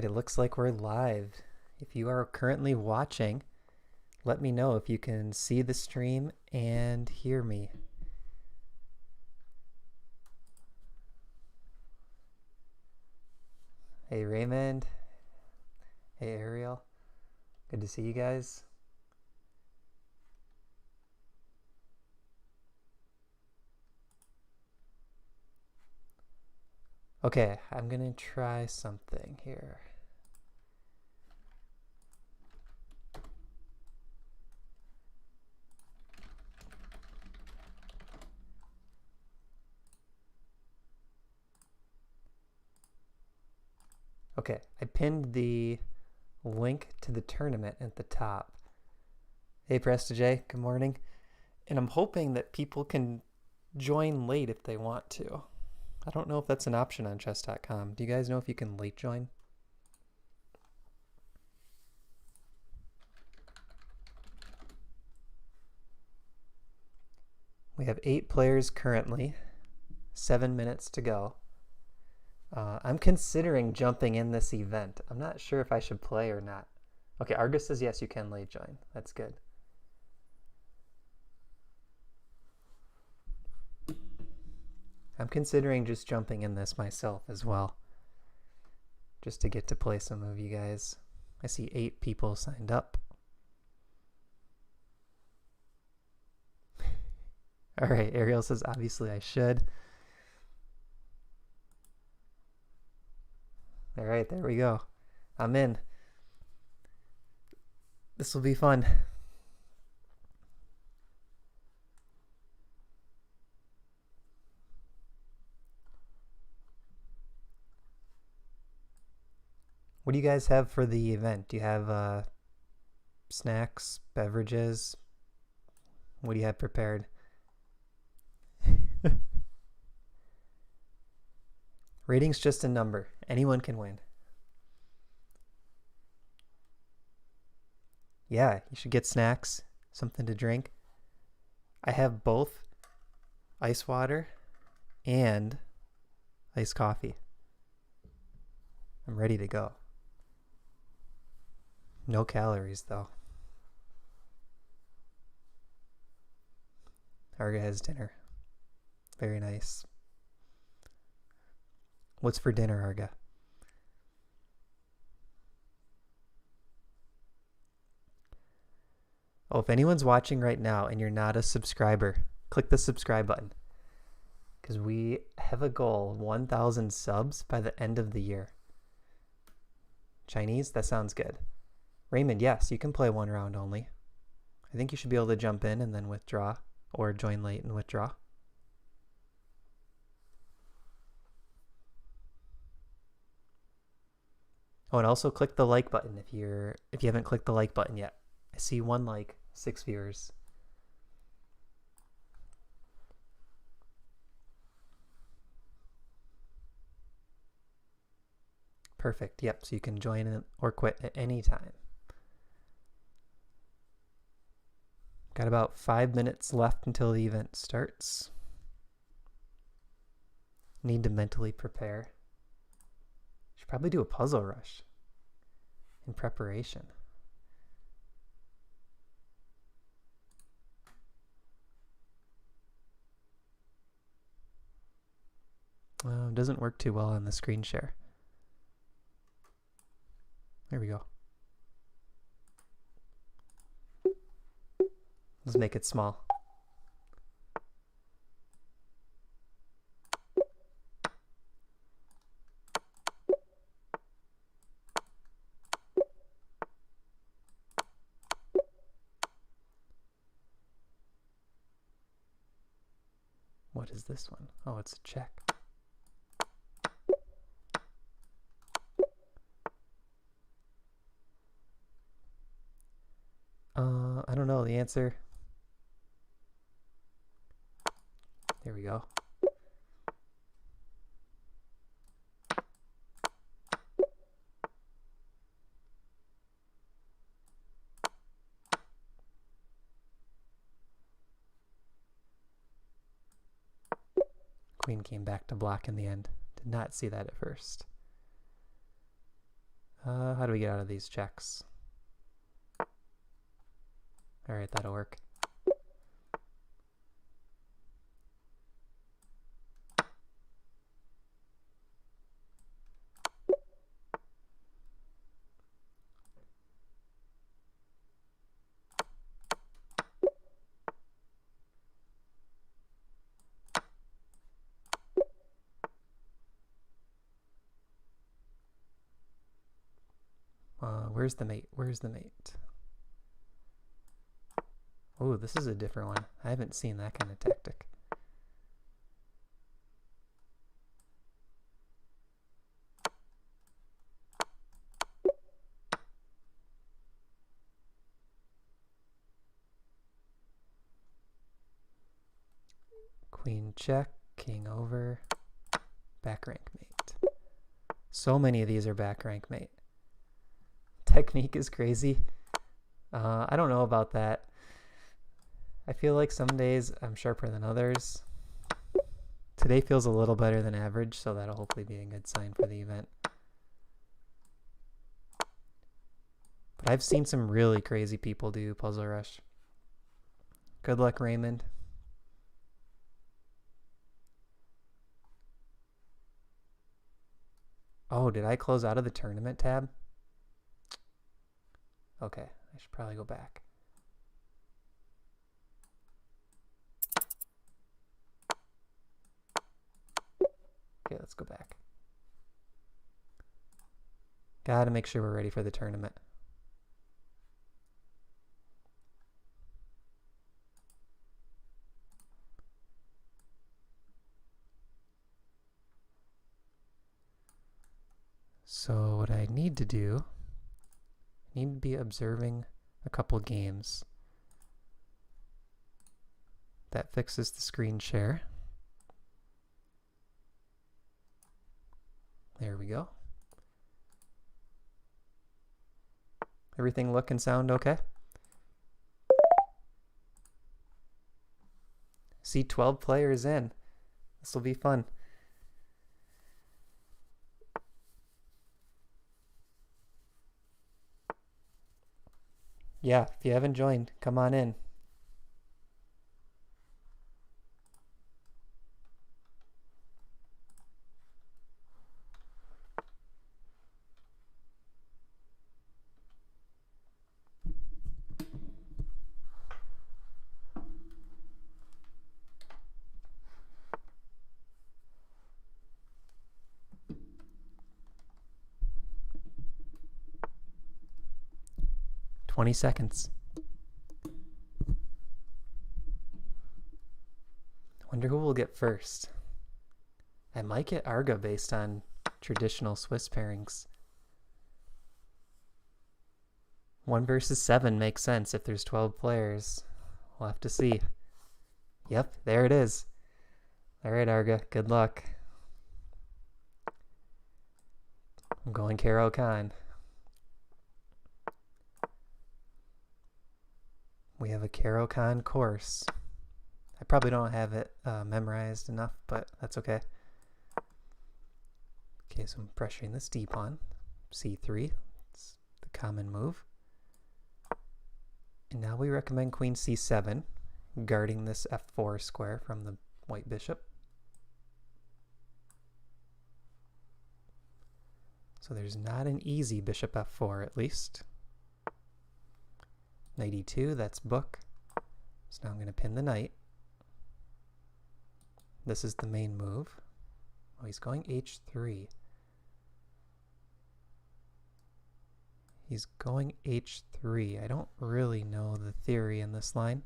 right, it looks like we're live. If you are currently watching, let me know if you can see the stream and hear me. Hey Raymond. Hey Ariel. Good to see you guys. Okay, I'm gonna try something here. Okay, I pinned the link to the tournament at the top. Hey Prestige, good morning. And I'm hoping that people can join late if they want to. I don't know if that's an option on chess.com. Do you guys know if you can late join? We have 8 players currently, 7 minutes to go. I'm considering jumping in this event. I'm not sure if I should play or not. Okay, Argus says yes, you can late join. That's good. I'm considering just jumping in this myself as well, just to get to play some of you guys. I see 8 people signed up. All right, Ariel says obviously I should. All right, there we go. I'm in. This will be fun. What do you guys have for the event? Do you have snacks, beverages? What do you have prepared? Rating's just a number. Anyone can win. Yeah, you should get snacks, something to drink. I have both ice water and iced coffee. I'm ready to go. No calories though. Arga has dinner. Very nice. What's for dinner, Arga? Oh, if anyone's watching right now and you're not a subscriber, click the subscribe button. Because we have a goal of 1,000 subs by the end of the year. Chinese? That sounds good. Raymond, yes, you can play 1 round only. I think you should be able to jump in and then withdraw, or join late and withdraw. Oh, and also click the like button if you haven't clicked the like button yet. I see 1 like, 6 viewers. Perfect. Yep, so you can join in or quit at any time. Got about 5 minutes left until the event starts. Need to mentally prepare. Should probably do a puzzle rush in preparation. It doesn't work too well on the screen share. There we go. Let's make it small. What is this one? Oh, it's a check. I don't know the answer. There we go. Queen came back to block in the end. Did not see that at first. How do we get out of these checks? Alright, that'll work. Where's the mate? Where's the mate? Oh, this is a different one. I haven't seen that kind of tactic. Queen check, king over, back rank mate. So many of these are back rank mate. Technique is crazy. I don't know about that. I feel like some days I'm sharper than others. Today feels a little better than average, so that'll hopefully be a good sign for the event. But I've seen some really crazy people do Puzzle Rush. Good luck, Raymond. Oh, did I close out of the tournament tab? Okay, I should probably go back. Okay, let's go back. Gotta make sure we're ready for the tournament. So what I need to do, I need to be observing a couple games. That fixes the screen share. There we go. Everything look and sound okay? See 12 players in. This will be fun. Yeah, if you haven't joined, come on in. Twenty seconds. Wonder who will get first. I might get Arga based on traditional Swiss pairings. 1 versus 7 makes sense if there's 12 players. We'll have to see. Yep, there it is. All right, Arga, good luck. I'm going caro-kann. We have a caro-kann course. I probably don't have it memorized enough, but that's okay. Okay, so I'm pressuring this D pawn. C3, it's the common move. And now we recommend queen C7, guarding this F4 square from the white bishop. So there's not an easy bishop F4 at least. Knight E2, that's book. So now I'm going to pin the knight. This is the main move. Oh, he's going H3. He's going H3. I don't really know the theory in this line.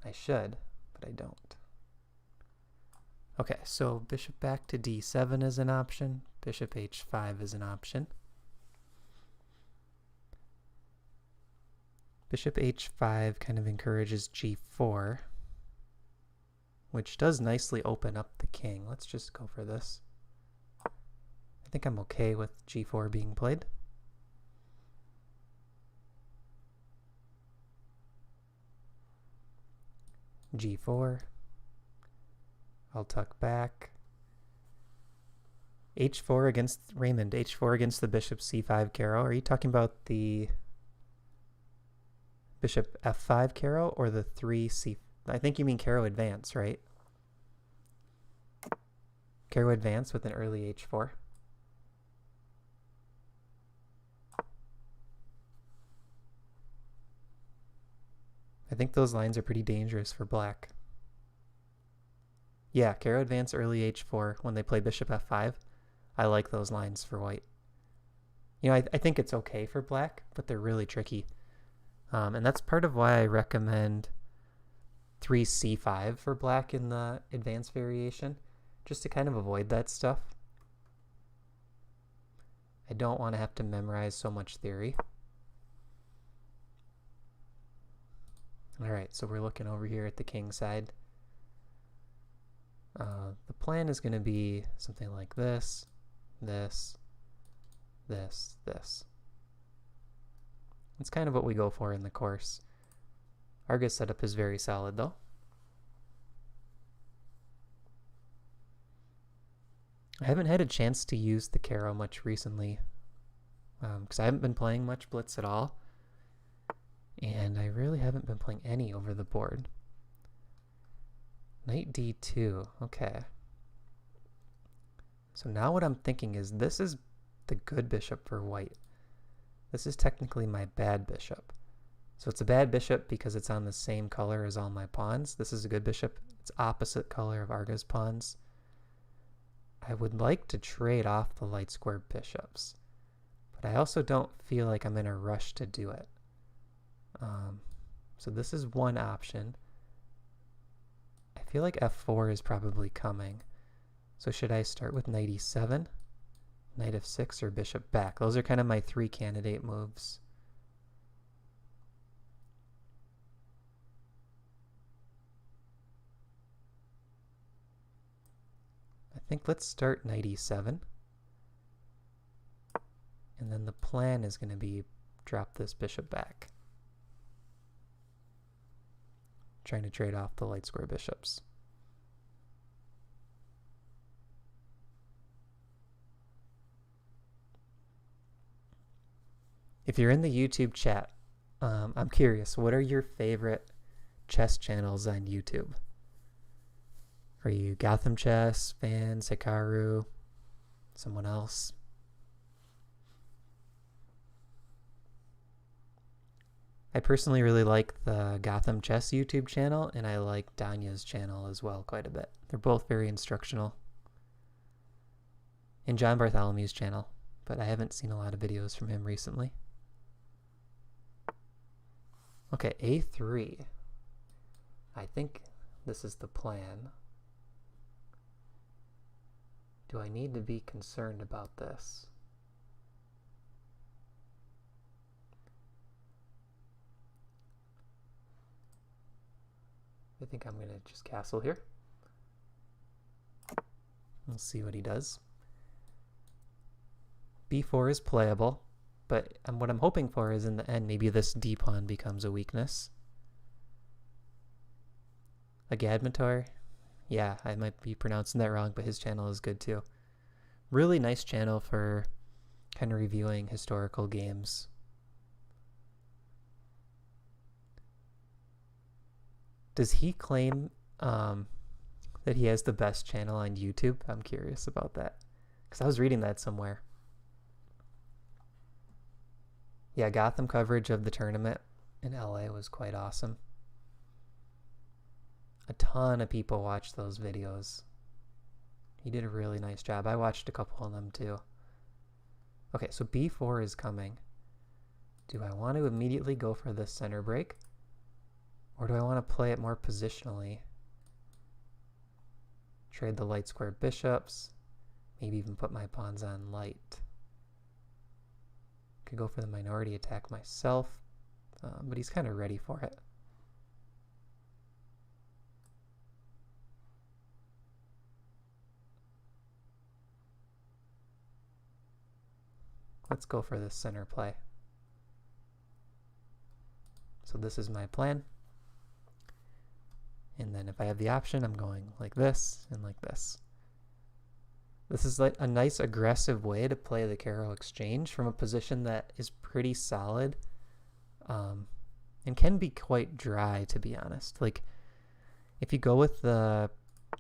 I should, but I don't. Okay, so bishop back to D7 is an option. Bishop H5 is an option. Bishop H5 kind of encourages G4, which does nicely open up the king. Let's just go for this. I think I'm okay with G4 being played. G4. I'll tuck back. H4 against Raymond. H4 against the bishop C5 caro. Are you talking about the bishop F5 caro or the 3C? I think you mean caro advance, right? Caro advance with an early H4. I think those lines are pretty dangerous for black. Yeah, caro advance early H4 when they play bishop F5. I like those lines for white. You know, I think it's okay for black, but they're really tricky. And that's part of why I recommend 3C5 for black in the advanced variation, just to kind of avoid that stuff. I don't want to have to memorize so much theory. All right, so we're looking over here at the king side. The plan is going to be something like this, this, this, this. It's kind of what we go for in the course. Arga's setup is very solid though. I haven't had a chance to use the caro much recently because I haven't been playing much blitz at all. And I really haven't been playing any over the board. Knight d2, okay. So now what I'm thinking is this is the good bishop for white. This is technically my bad bishop. So it's a bad bishop because it's on the same color as all my pawns. This is a good bishop. It's opposite color of Arga's pawns. I would like to trade off the light square bishops, but I also don't feel like I'm in a rush to do it. So this is one option. I feel like f4 is probably coming. So should I start with knight e7, knight f6, or bishop back? Those are kind of my three candidate moves. I think let's start knight e7. And then the plan is going to be drop this bishop back. Trying to trade off the light square bishops. If you're in the YouTube chat, I'm curious, what are your favorite chess channels on YouTube? Are you Gotham Chess, fans, Hikaru, someone else? I personally really like the Gotham Chess YouTube channel, and I like Danya's channel as well quite a bit. They're both very instructional. And John Bartholomew's channel, but I haven't seen a lot of videos from him recently. Okay, a3. I think this is the plan. Do I need to be concerned about this? I think I'm going to just castle here. We'll see what he does. b4 is playable, but what I'm hoping for is in the end maybe this d-pawn becomes a weakness. A Gadmator? Yeah, I might be pronouncing that wrong, but his channel is good too. Really nice channel for kind of reviewing historical games. Does he claim that he has the best channel on YouTube? I'm curious about that, because I was reading that somewhere. Yeah, Gotham coverage of the tournament in LA was quite awesome. A ton of people watched those videos. He did a really nice job. I watched a couple of them too. Okay, so b4 is coming. Do I want to immediately go for this center break? Or do I want to play it more positionally? Trade the light square bishops. Maybe even put my pawns on light. Could go for the minority attack myself, but he's kind of ready for it. Let's go for this center play. So this is my plan. And then if I have the option, I'm going like this and like this. This is like a nice aggressive way to play the Caro exchange from a position that is pretty solid, and can be quite dry, to be honest. Like, if you go with the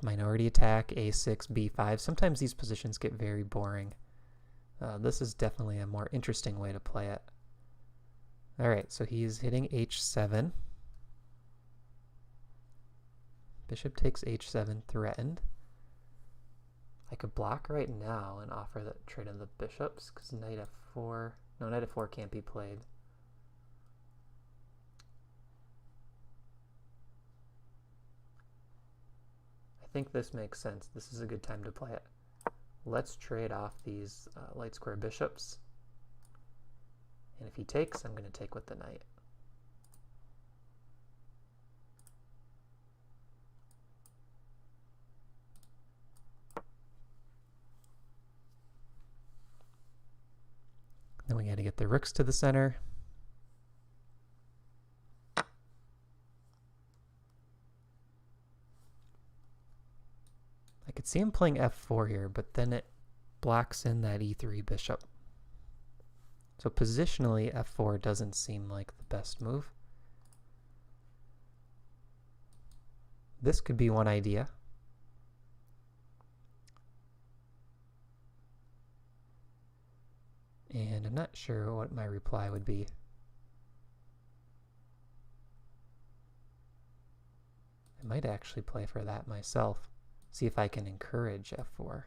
minority attack, a6, b5, sometimes these positions get very boring. This is definitely a more interesting way to play it. All right, so he's hitting h7. Bishop takes h7 threatened. I could block right now and offer that trade of the bishops, because knight f4, no, knight f4 can't be played. I think this makes sense. This is a good time to play it. Let's trade off these light square bishops. And if he takes, I'm going to take with the knight. Then we got to get the rooks to the center. I could see him playing f4 here, but then it blocks in that e3 bishop. So positionally, f4 doesn't seem like the best move. This could be one idea. And I'm not sure what my reply would be. I might actually play for that myself. See if I can encourage f4.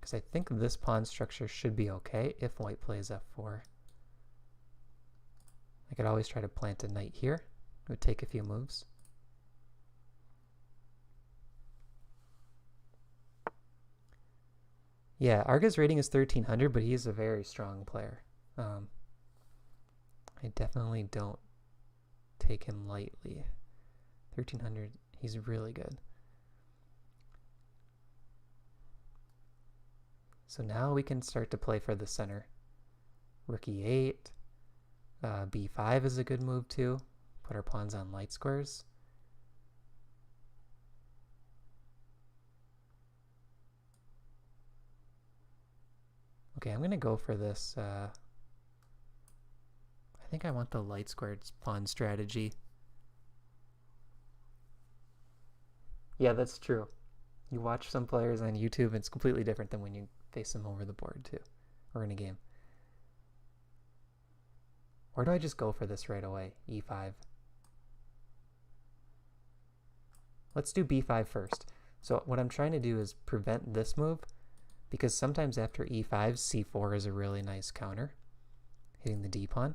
Because I think this pawn structure should be okay if white plays f4. I could always try to plant a knight here. It would take a few moves. Yeah, Arga's rating is 1300, but he's a very strong player. I definitely don't take him lightly. 1300, he's really good. So now we can start to play for the center. Rook e8, b5 is a good move too. Put our pawns on light squares. Okay, I'm going to go for this. I think I want the light squared pawn strategy. Yeah, that's true. You watch some players on YouTube, it's completely different than when you face them over the board too, or in a game. Or do I just go for this right away? e5. Let's do b5 first. So what I'm trying to do is prevent this move, because sometimes after e5, c4 is a really nice counter, hitting the d pawn.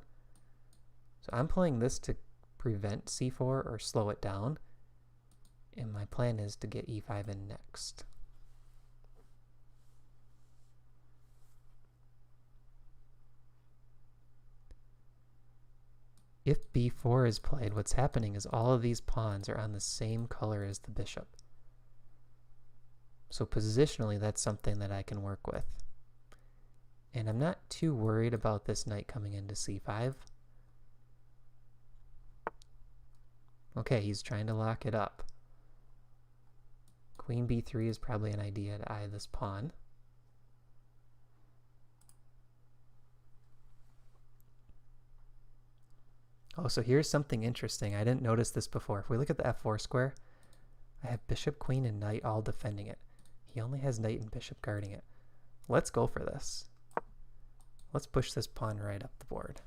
So I'm playing this to prevent c4 or slow it down, and my plan is to get e5 in next. If b4 is played, what's happening is all of these pawns are on the same color as the bishop. So positionally, that's something that I can work with. And I'm not too worried about this knight coming into c5. Okay, he's trying to lock it up. Queen b3 is probably an idea to eye this pawn. Oh, so here's something interesting. I didn't notice this before. If we look at the f4 square, I have bishop, queen, and knight all defending it. He only has knight and bishop guarding it. Let's go for this. Let's push this pawn right up the board.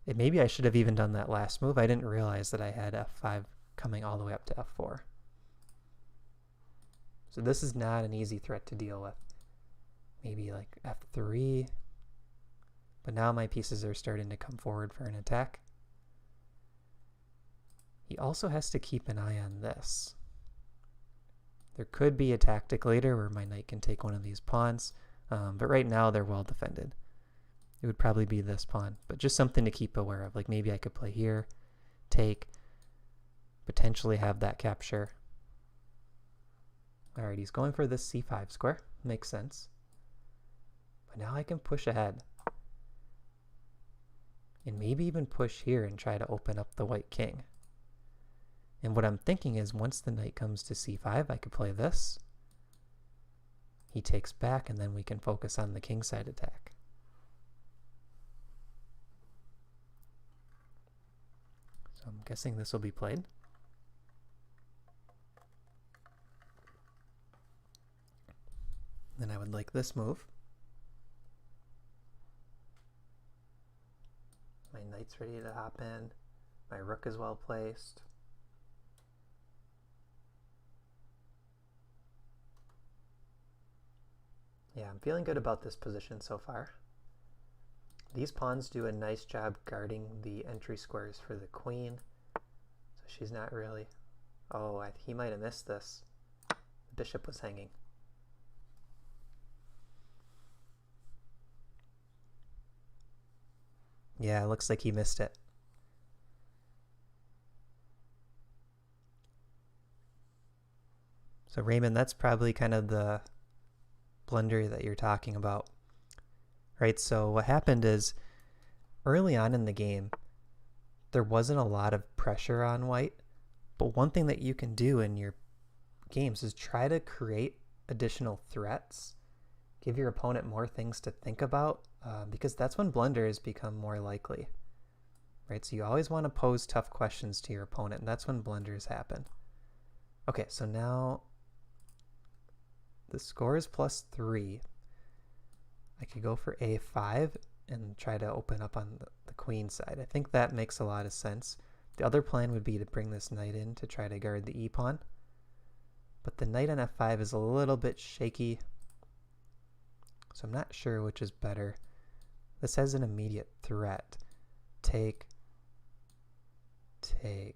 And maybe I should have even done that last move. I didn't realize that I had f5 coming all the way up to f4. So this is not an easy threat to deal with. Maybe like f3. But now my pieces are starting to come forward for an attack. He also has to keep an eye on this. There could be a tactic later where my knight can take one of these pawns, but right now they're well defended. It would probably be this pawn, but just something to keep aware of. Like maybe I could play here, take, potentially have that capture. All right, he's going for this c5 square. Makes sense. But now I can push ahead. And maybe even push here and try to open up the white king. And what I'm thinking is once the knight comes to c5, I could play this. He takes back, and then we can focus on the kingside attack. So I'm guessing this will be played. Then I would like this move. My knight's ready to hop in. My rook is well placed. Yeah, I'm feeling good about this position so far. These pawns do a nice job guarding the entry squares for the queen. So she's not really... Oh, he might have missed this. The bishop was hanging. Yeah, it looks like he missed it. So Raymond, that's probably kind of the blunder that you're talking about, right? So what happened is early on in the game, there wasn't a lot of pressure on white, but one thing that you can do in your games is try to create additional threats, give your opponent more things to think about, because that's when blunders become more likely, right? So you always want to pose tough questions to your opponent, and that's when blunders happen. Okay, so now the score is +3. I could go for a5 and try to open up on the queen side. I think that makes a lot of sense. The other plan would be to bring this knight in to try to guard the e-pawn. But the knight on f5 is a little bit shaky, so I'm not sure which is better. This has an immediate threat. Take, take.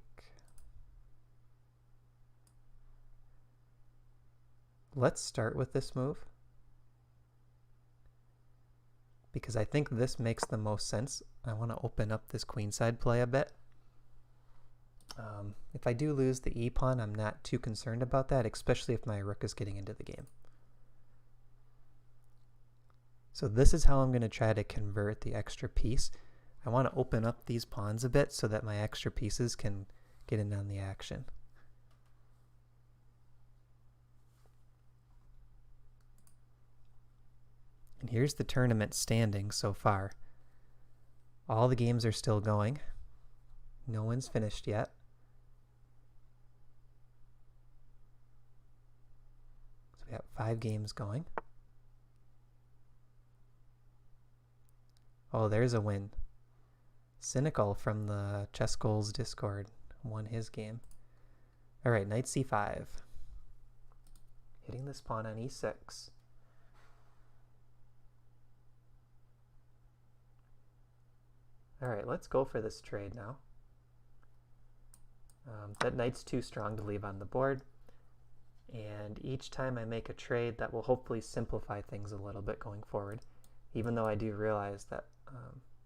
Let's start with this move, because I think this makes the most sense. I want to open up this queenside play a bit. If I do lose the e-pawn, I'm not too concerned about that, especially if my rook is getting into the game. So this is how I'm going to try to convert the extra piece. I want to open up these pawns a bit so that my extra pieces can get in on the action. And here's the tournament standings so far. All the games are still going. No one's finished yet. So we have 5 games going. Oh, there's a win. Cynical from the ChessGoals Discord won his game. All right, knight c5. Hitting this pawn on e6. All right, let's go for this trade now. That knight's too strong to leave on the board. And each time I make a trade, that will hopefully simplify things a little bit going forward, even though I do realize that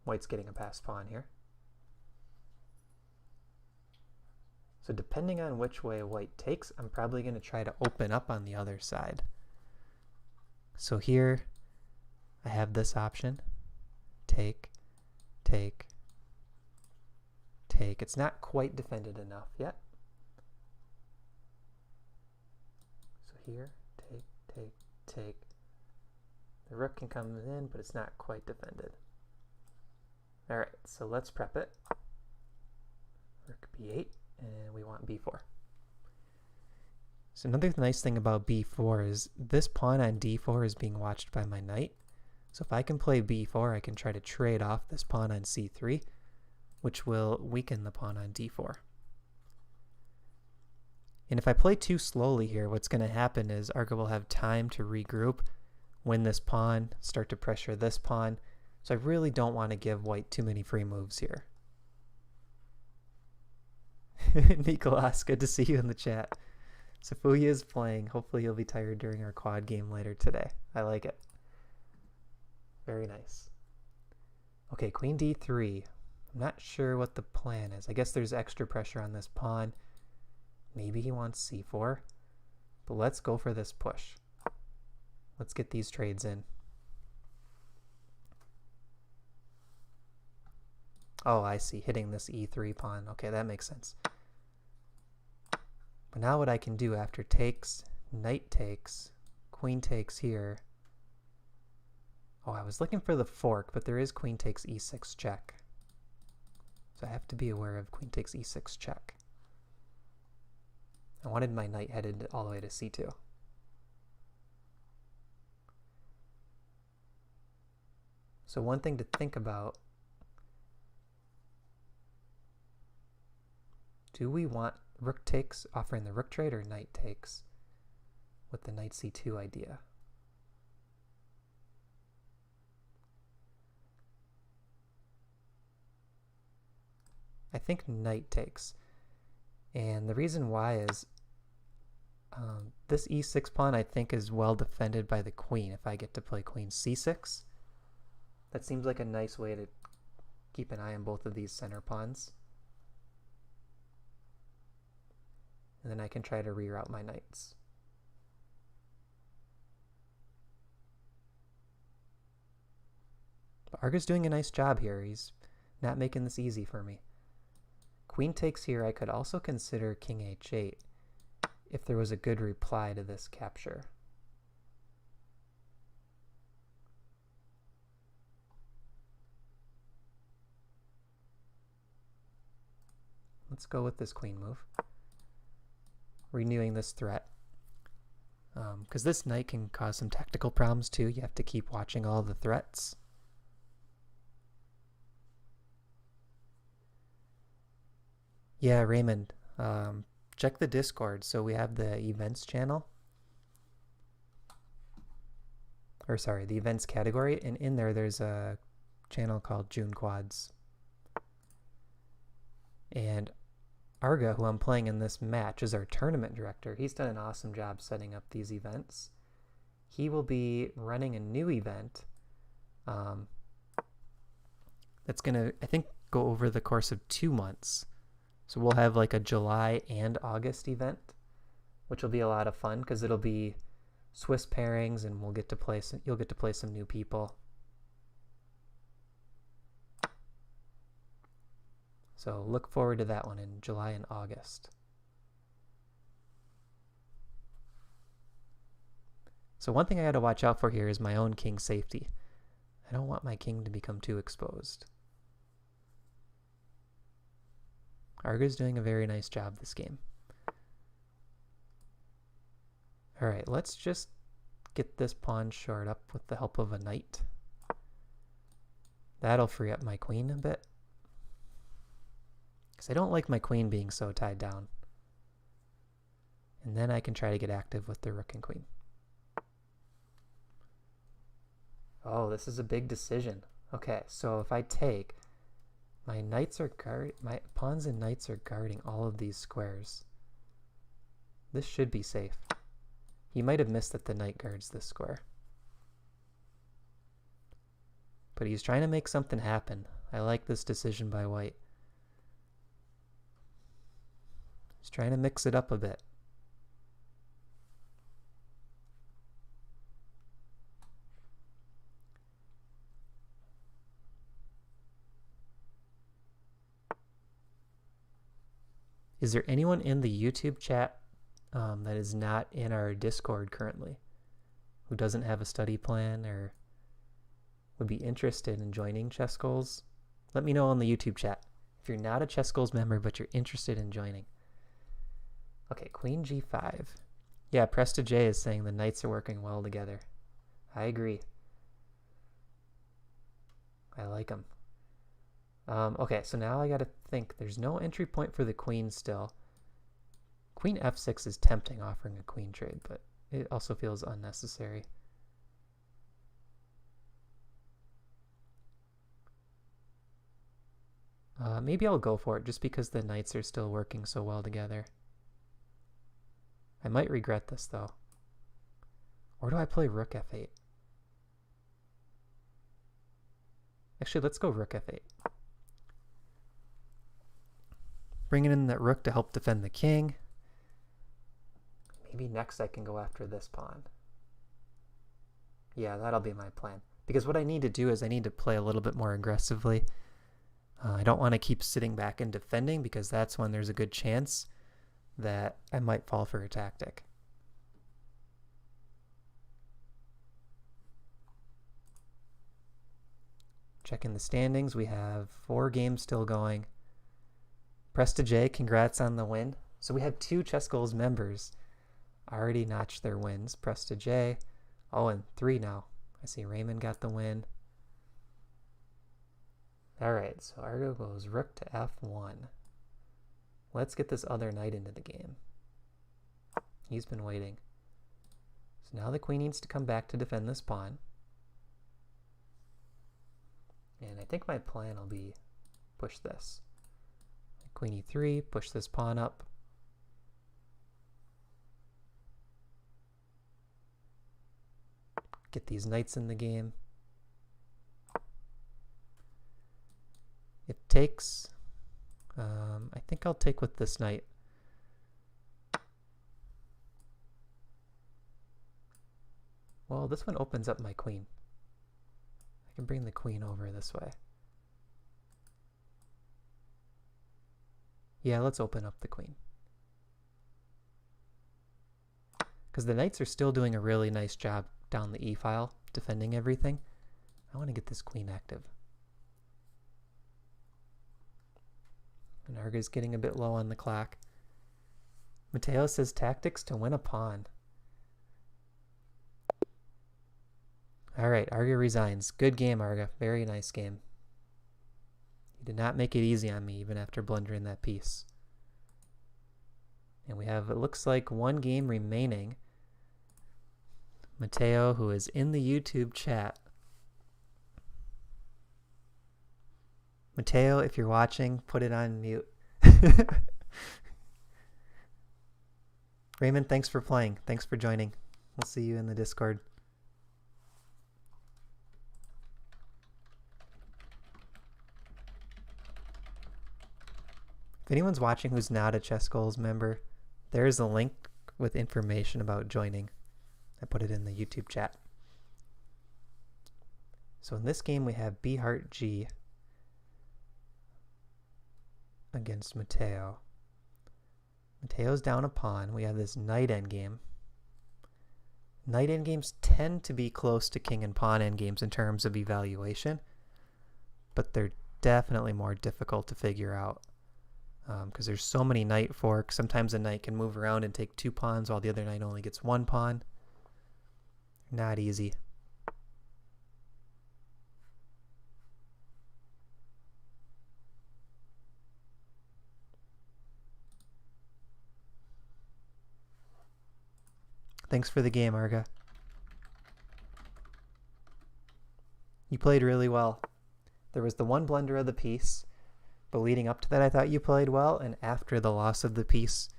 white's getting a passed pawn here. So depending on which way white takes, I'm probably going to try to open up on the other side. So here I have this option. Take, take, take. It's not quite defended enough yet. So here, take, take, take. The rook can come in, but it's not quite defended. All right, so let's prep it. Rook b8, and we want b4. So another nice thing about b4 is this pawn on d4 is being watched by my knight. So if I can play b4, I can try to trade off this pawn on c3, which will weaken the pawn on d4. And if I play too slowly here, what's going to happen is Argo will have time to regroup, win this pawn, start to pressure this pawn. So I really don't want to give white too many free moves here. Nicolas, good to see you in the chat. Safuya is playing. Hopefully he'll be tired during our quad game later today. I like it. Very nice. Okay, queen d3. I'm not sure what the plan is. I guess there's extra pressure on this pawn. Maybe he wants c4. But let's go for this push. Let's get these trades in. Oh, I see. Hitting this e3 pawn. Okay, that makes sense. Now what I can do after takes, knight takes, queen takes here. Oh, I was looking for the fork, but there is queen takes e6 check. So I have to be aware of queen takes e6 check. I wanted my knight headed all the way to c2. So one thing to think about, do we want rook takes offering the rook trade or knight takes with the knight c2 idea? I think knight takes. And the reason why is this e6 pawn I think is well defended by the queen if I get to play queen c6. That seems like a nice way to keep an eye on both of these center pawns. And then I can try to reroute my knights. But Arga's doing a nice job here. He's not making this easy for me. Queen takes here. I could also consider king h8 if there was a good reply to this capture. Let's go with this queen move. Renewing this threat. Because this knight can cause some tactical problems too. You have to keep watching all the threats. Yeah, Raymond, check the Discord. So we have the events channel. Or sorry, the events category. And in there, there's a channel called June Quads. And Arga, who I'm playing in this match, is our tournament director. He's done an awesome job setting up these events. He will be running a new event that's going to, I think, go over the course of 2 months. So we'll have like a July and August event, which will be a lot of fun because it'll be Swiss pairings and we'll get to play some, you'll get to play some new people. So look forward to that one in July and August. So one thing I got to watch out for here is my own king safety. I don't want my king to become too exposed. Arga's doing a very nice job this game. All right, let's just get this pawn shored up with the help of a knight. That'll free up my queen a bit. Because I don't like my queen being so tied down. And then I can try to get active with the rook and queen. Oh, this is a big decision. Okay, so if I take, my pawns and knights are guarding all of these squares. This should be safe. He might have missed that the knight guards this square. But he's trying to make something happen. I like this decision by white. He's trying to mix it up a bit. Is there anyone in the YouTube chat that is not in our Discord currently who doesn't have a study plan or would be interested in joining ChessGoals? Let me know on the YouTube chat if you're not a ChessGoals member but you're interested in joining. Okay, Queen G5. Yeah, Presta J is saying the knights are working well together. I agree. I like them. Okay, so now I gotta think. There's no entry point for the queen still. Queen f6 is tempting, offering a queen trade, but it also feels unnecessary. Maybe I'll go for it just because the knights are still working so well together. I might regret this though. Or do I play rook f8? Actually, let's go rook f8. Bringing in that rook to help defend the king. Maybe next I can go after this pawn. Yeah, that'll be my plan. Because what I need to do is I need to play a little bit more aggressively. I don't want to keep sitting back and defending because that's when there's a good chance that I might fall for a tactic. Checking the standings, we have 4 games still going. Presta J, congrats on the win. So we have 2 ChessGoals members already notched their wins. Presta J, and 3 now. I see Raymond got the win. Alright, so Argo goes rook to f1. Let's get this other knight into the game. He's been waiting. So now the queen needs to come back to defend this pawn. And I think my plan will be push this. Queen e3, push this pawn up. Get these knights in the game. It takes, I think I'll take with this knight. Well, this one opens up my queen. I can bring the queen over this way. Yeah, let's open up the queen. Because the knights are still doing a really nice job down the e-file, defending everything. I want to get this queen active. And Arga's getting a bit low on the clock. Mateo says tactics to win a pawn. Alright, Arga resigns. Good game, Arga. Very nice game. You did not make it easy on me, even after blundering that piece. And we have, it looks like, 1 game remaining. Mateo, who is in the YouTube chat. Mateo, if you're watching, put it on mute. Raymond, thanks for playing. Thanks for joining. We'll see you in the Discord. If anyone's watching who's not a ChessGoals member, there's a link with information about joining. I put it in the YouTube chat. So in this game we have B Heart G against Mateo. Mateo's down a pawn. We have this knight endgame. Knight endgames tend to be close to king and pawn endgames in terms of evaluation, but they're definitely more difficult to figure out because there's so many knight forks. Sometimes a knight can move around and take 2 pawns while the other knight only gets 1 pawn. Not easy. Thanks for the game, Arga. You played really well. There was the one blunder of the piece, but leading up to that I thought you played well, and after the loss of the piece,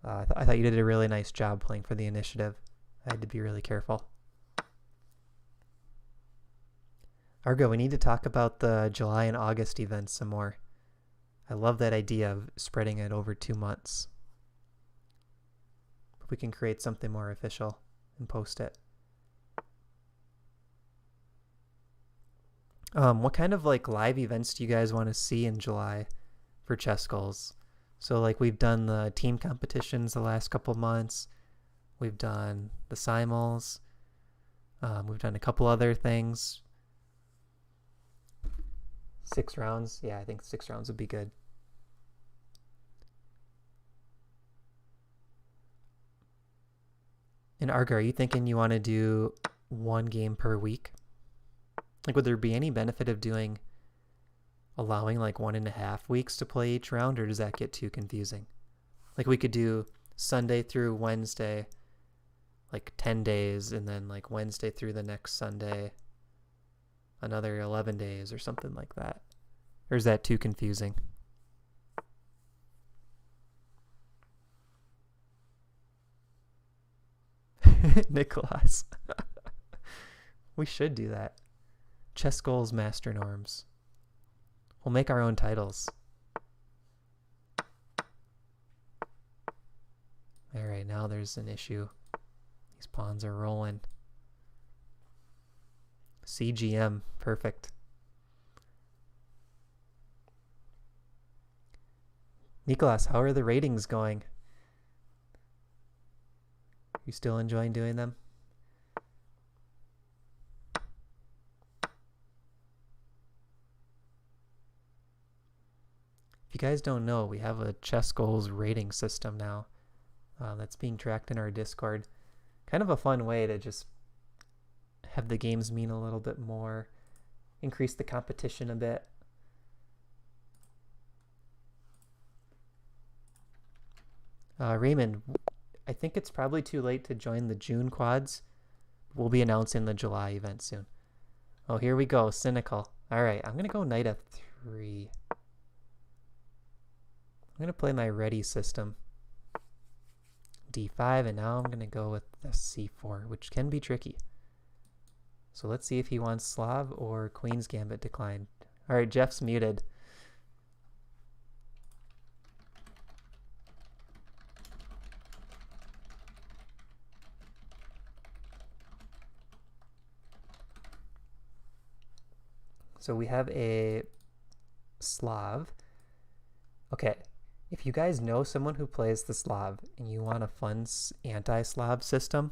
I thought you did a really nice job playing for the initiative. I had to be really careful. Argo, we need to talk about the July and August events some more. I love that idea of spreading it over 2 months. We can create something more official and post it. What kind of like live events do you guys want to see in July for ChessGoals? So like we've done the team competitions the last couple months. We've done the simuls. We've done a couple other things. 6 rounds. Yeah, I think 6 rounds would be good. And Arga, are you thinking you want to do 1 game per week? Like, would there be any benefit of allowing like 1.5 weeks to play each round, or does that get too confusing? Like we could do Sunday through Wednesday, like 10 days, and then like Wednesday through the next Sunday, another 11 days or something like that. Or is that too confusing? Nicholas. We should do that. ChessGoals Master Norms. We'll make our own titles. Alright, now there's an issue. These pawns are rolling. CGM, perfect. Nicholas, how are the ratings going? You still enjoying doing them? If you guys don't know, we have a ChessGoals rating system now that's being tracked in our Discord. Kind of a fun way to just have the games mean a little bit more, increase the competition a bit. Raymond, I think it's probably too late to join the June quads. We'll be announcing the July event soon. Oh, here we go. Cynical. All right, I'm going to go knight f3. I'm going to play my ready system. d5, and now I'm going to go with the c4, which can be tricky. So let's see if he wants Slav or Queen's Gambit declined. All right, Jeff's muted. So we have a Slav. Okay, if you guys know someone who plays the Slav and you want a fun anti-Slav system,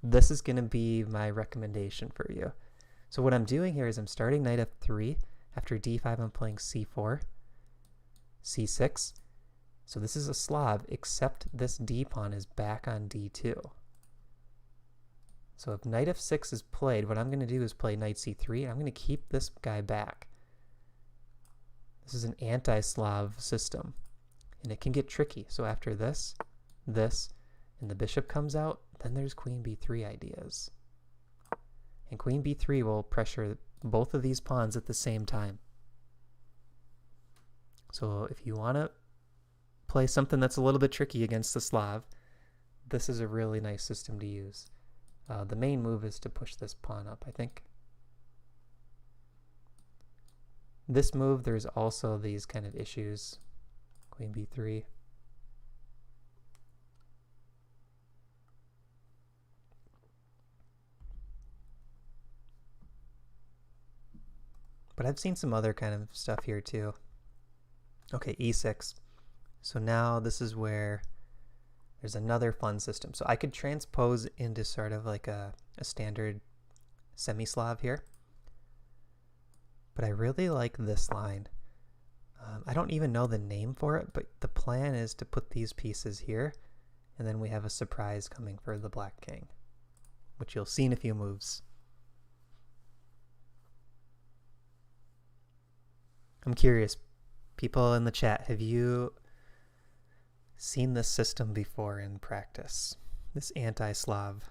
this is going to be my recommendation for you. So what I'm doing here is I'm starting knight f3. After d5, I'm playing c4, c6. So this is a Slav, except this d pawn is back on d2. So if knight f6 is played, what I'm going to do is play knight c3, and I'm going to keep this guy back. This is an anti-Slav system, and it can get tricky. So after this, and the bishop comes out, then there's queen b3 ideas. And queen b3 will pressure both of these pawns at the same time. So if you want to play something that's a little bit tricky against the Slav, this is a really nice system to use. The main move is to push this pawn up, I think. This move, there's also these kind of issues. Queen b3. But I've seen some other kind of stuff here too. Okay, e6. So now this is where there's another fun system. So I could transpose into sort of like a standard semi-Slav here. But I really like this line. I don't even know the name for it, but the plan is to put these pieces here, and then we have a surprise coming for the black king, which you'll see in a few moves. I'm curious, people in the chat, have you seen this system before in practice? This anti-Slav.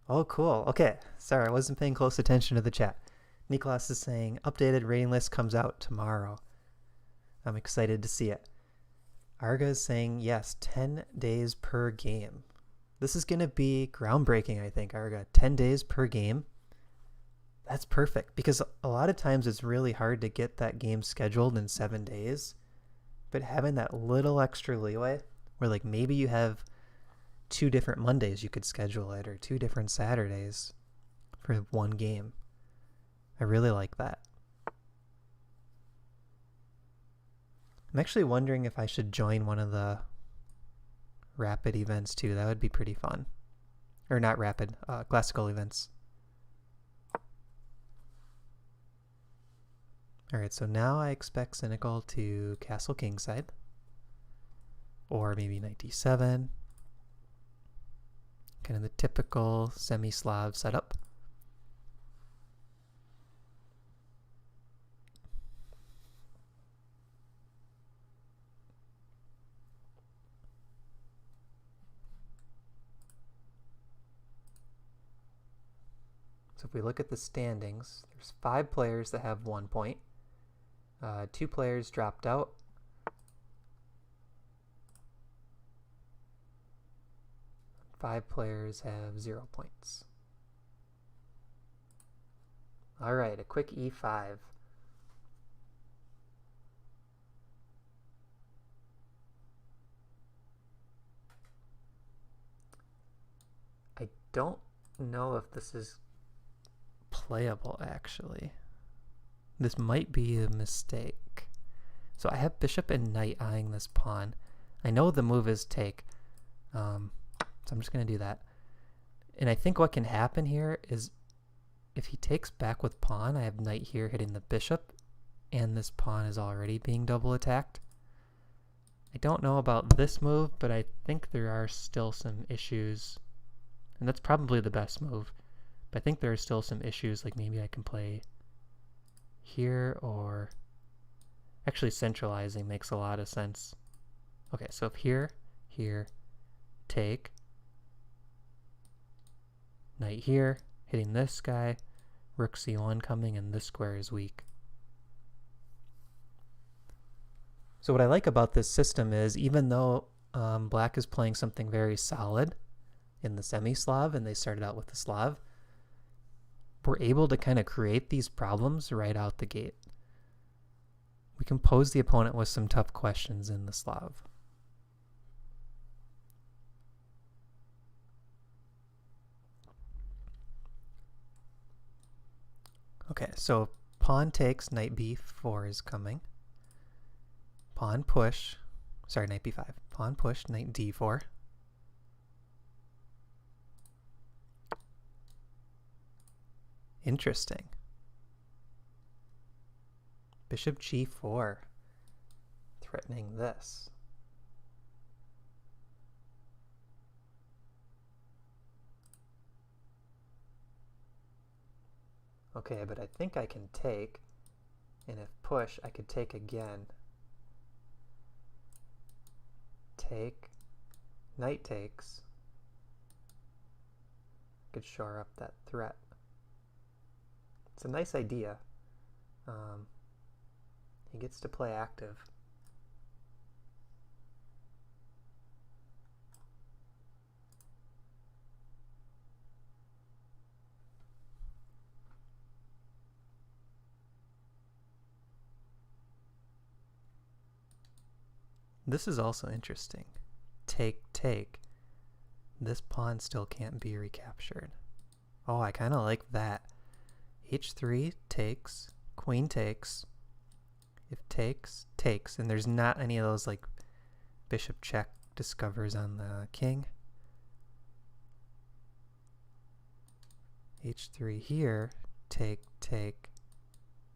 Oh, cool. Okay. Sorry, I wasn't paying close attention to the chat. Nicholas is saying, updated rating list comes out tomorrow. I'm excited to see it. Arga is saying, yes, 10 days per game. This is going to be groundbreaking, I think, Arga. 10 days per game. That's perfect, because a lot of times it's really hard to get that game scheduled in 7 days. But having that little extra leeway, where like maybe you have 2 different Mondays you could schedule it, or 2 different Saturdays for one game. I really like that. I'm actually wondering if I should join one of the rapid events too. That would be pretty fun. Or not rapid, classical events. Alright, so now I expect Cynical to castle kingside. Or maybe knight d7. Kind of the typical semi-Slav setup. So if we look at the standings, there's 5 players that have 1 point. 2 players dropped out. Five players have 0 points. All right, a quick e5. I don't know if this is playable, actually. This might be a mistake. So I have bishop and knight eyeing this pawn. I know the move is take, so I'm just going to do that. And I think what can happen here is if he takes back with pawn, I have knight here hitting the bishop, and this pawn is already being double attacked. I don't know about this move, but I think there are still some issues, and that's probably the best move. But I think there are still some issues, like maybe I can play here, or actually centralizing makes a lot of sense. Okay, so if here, take, knight here, hitting this guy, rook c1 coming, and this square is weak. So what I like about this system is even though black is playing something very solid in the semi-Slav, and they started out with the Slav, we're able to kind of create these problems right out the gate. We can pose the opponent with some tough questions in the Slav. Okay, so pawn takes, knight b4 is coming. Pawn push, sorry, knight b5. Pawn push, knight d4. Interesting. Bishop g4, threatening this. Okay, but I think I can take, and if push, I could take again. Take, knight takes. Could shore up that threat. It's a nice idea. He gets to play active. This is also interesting. Take, take. This pawn still can't be recaptured. Oh, I kind of like that. H3 takes, queen takes. If takes, takes. And there's not any of those like bishop check discovers on the king. H3 here, take, take,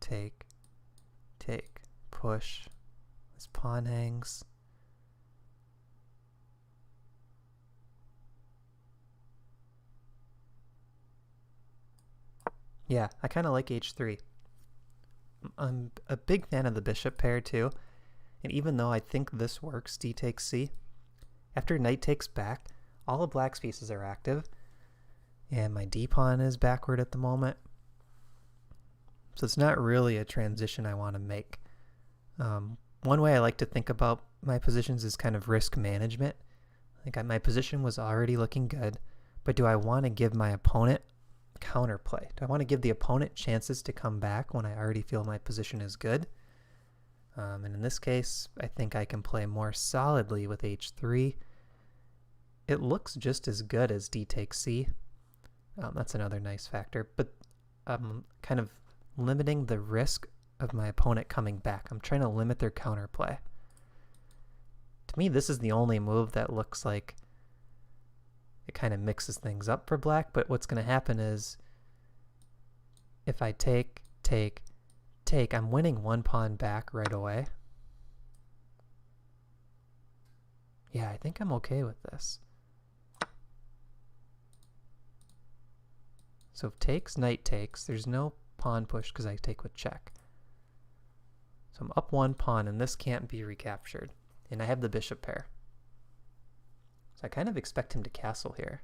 take, take, push. This pawn hangs. Yeah, I kind of like h3. I'm a big fan of the bishop pair too, and even though I think this works, d takes c, after knight takes back, all of black's pieces are active, and my d-pawn is backward at the moment, so it's not really a transition I want to make. One way I like to think about my positions is kind of risk management. Like my position was already looking good, but do I want to give my opponent counterplay? Do I want to give the opponent chances to come back when I already feel my position is good? And in this case, I think I can play more solidly with h3. It looks just as good as d takes c. That's another nice factor, but I'm kind of limiting the risk of my opponent coming back. I'm trying to limit their counterplay. To me, this is the only move that looks like it kind of mixes things up for black, but what's going to happen is if I take, take, take, I'm winning one pawn back right away. Yeah, I think I'm okay with this. So if takes, knight takes, there's no pawn push because I take with check. So I'm up one pawn, and this can't be recaptured. And I have the bishop pair. So I kind of expect him to castle here.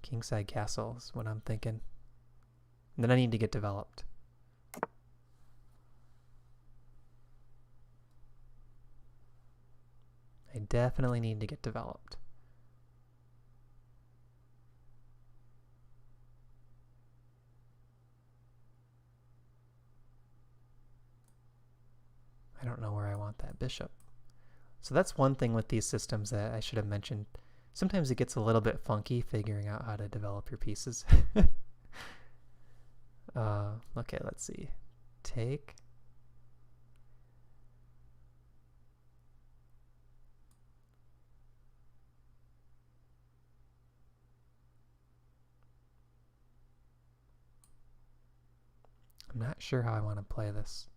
Kingside castle is what I'm thinking. And then I need to get developed. I definitely need to get developed. I don't know where I want that bishop. So that's one thing with these systems that I should have mentioned. Sometimes it gets a little bit funky figuring out how to develop your pieces. Okay, let's see. Take, not sure how I want to play this.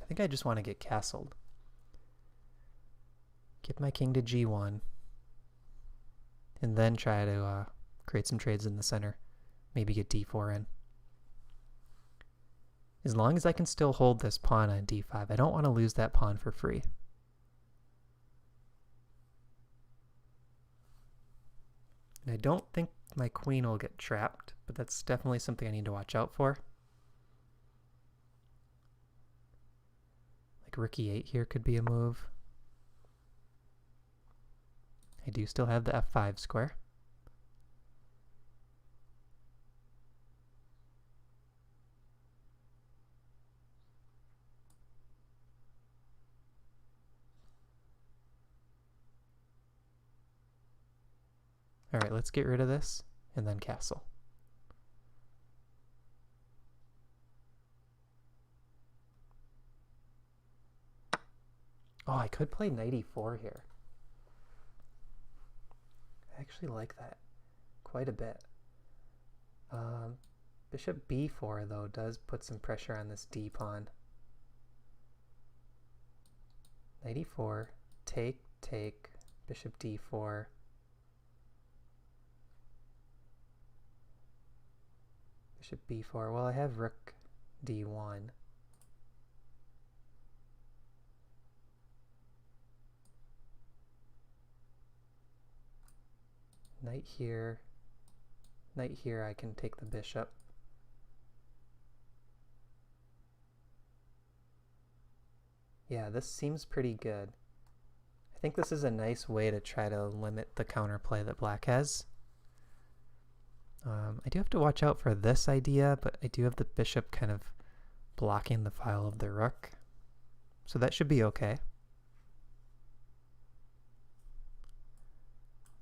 I think I just want to get castled. Get my king to g1. And then try to create some trades in the center. Maybe get d4 in. As long as I can still hold this pawn on d5, I don't want to lose that pawn for free. And I don't think my queen will get trapped, but that's definitely something I need to watch out for. Like rook e8 here could be a move. I do still have the f5 square. All right, let's get rid of this and then castle. Oh, I could play knight e4 here. I actually like that quite a bit. Bishop b4, though, does put some pressure on this d pawn. Knight e4, take, bishop d4. Bishop b4. Well, I have rook d1. Knight here, I can take the bishop. Yeah, this seems pretty good. I think this is a nice way to try to limit the counterplay that black has. I do have to watch out for this idea, but I do have the bishop kind of blocking the file of the rook. So that should be okay.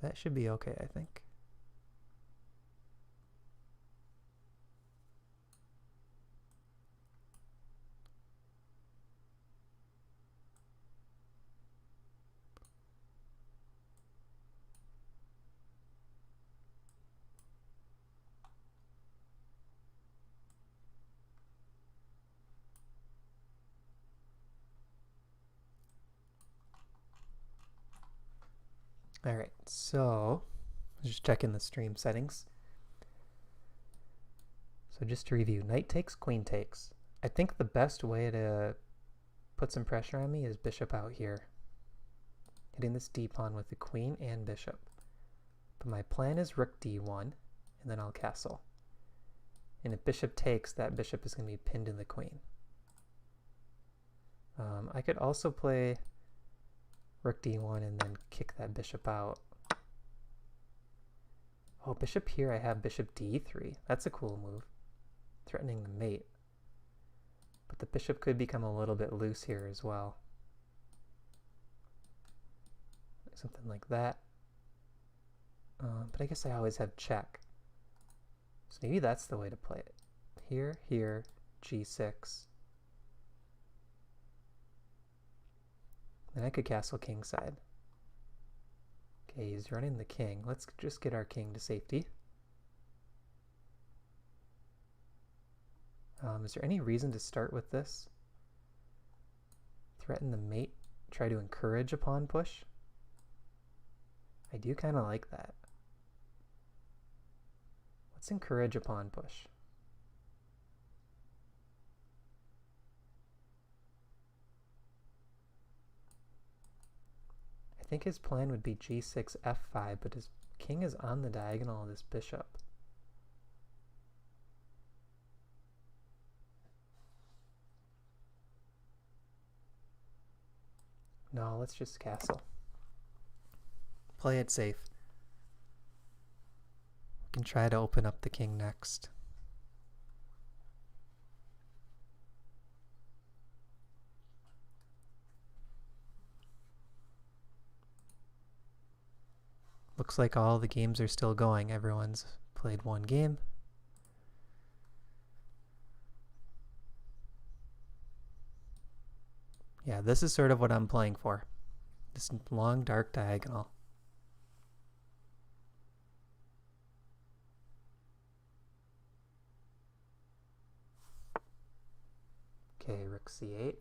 That should be okay, I think. All right, so just checking the stream settings. So just to review, knight takes, queen takes. I think the best way to put some pressure on me is bishop out here, hitting this d pawn with the queen and bishop. But my plan is rook d1, and then I'll castle. And if bishop takes, that bishop is going to be pinned to the queen. I could also play rook d1 and then kick that bishop out. Oh, bishop here, I have bishop d3. That's a cool move, threatening the mate. But the bishop could become a little bit loose here as well. Something like that. But I guess I always have check. So maybe that's the way to play it. Here, g6. Then I could castle kingside. Okay, he's running the king. Let's just get our king to safety. Is there any reason to start with this? Threaten the mate, try to encourage a pawn push? I do kind of like that. Let's encourage a pawn push. I think his plan would be g6, f5, but his king is on the diagonal of this bishop. No, let's just castle. Play it safe. We can try to open up the king next. Looks like all the games are still going. Everyone's played one game. Yeah, this is sort of what I'm playing for. This long, dark diagonal. Okay, rook c8.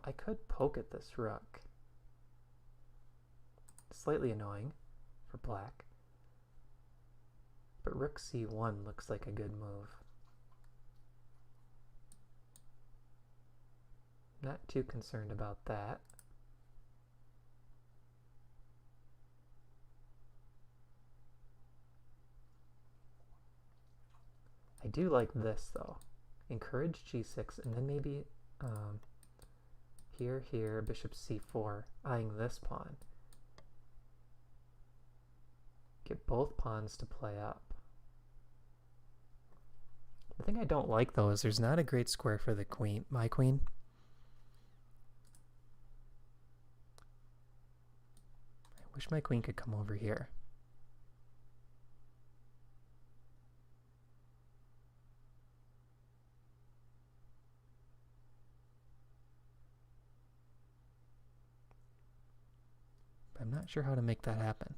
I could poke at this rook. Slightly annoying for black. But rook c1 looks like a good move. Not too concerned about that. I do like this though. Encourage g6 and then maybe here, bishop c4, eyeing this pawn. Get both pawns to play up. The thing I don't like though is there's not a great square for the queen, my queen. I wish my queen could come over here. I'm not sure how to make that happen.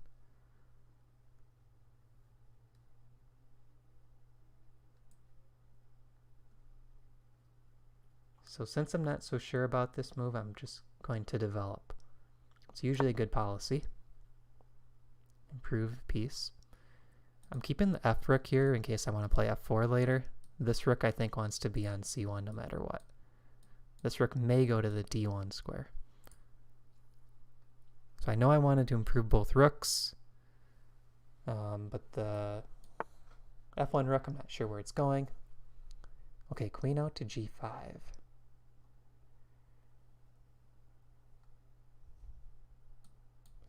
So since I'm not so sure about this move, I'm just going to develop. It's usually a good policy. Improve piece. I'm keeping the f rook here in case I want to play f4 later. This rook I think wants to be on c1 no matter what. This rook may go to the d1 square. So I know I wanted to improve both rooks, but the f1 rook, I'm not sure where it's going. Okay, queen out to g5.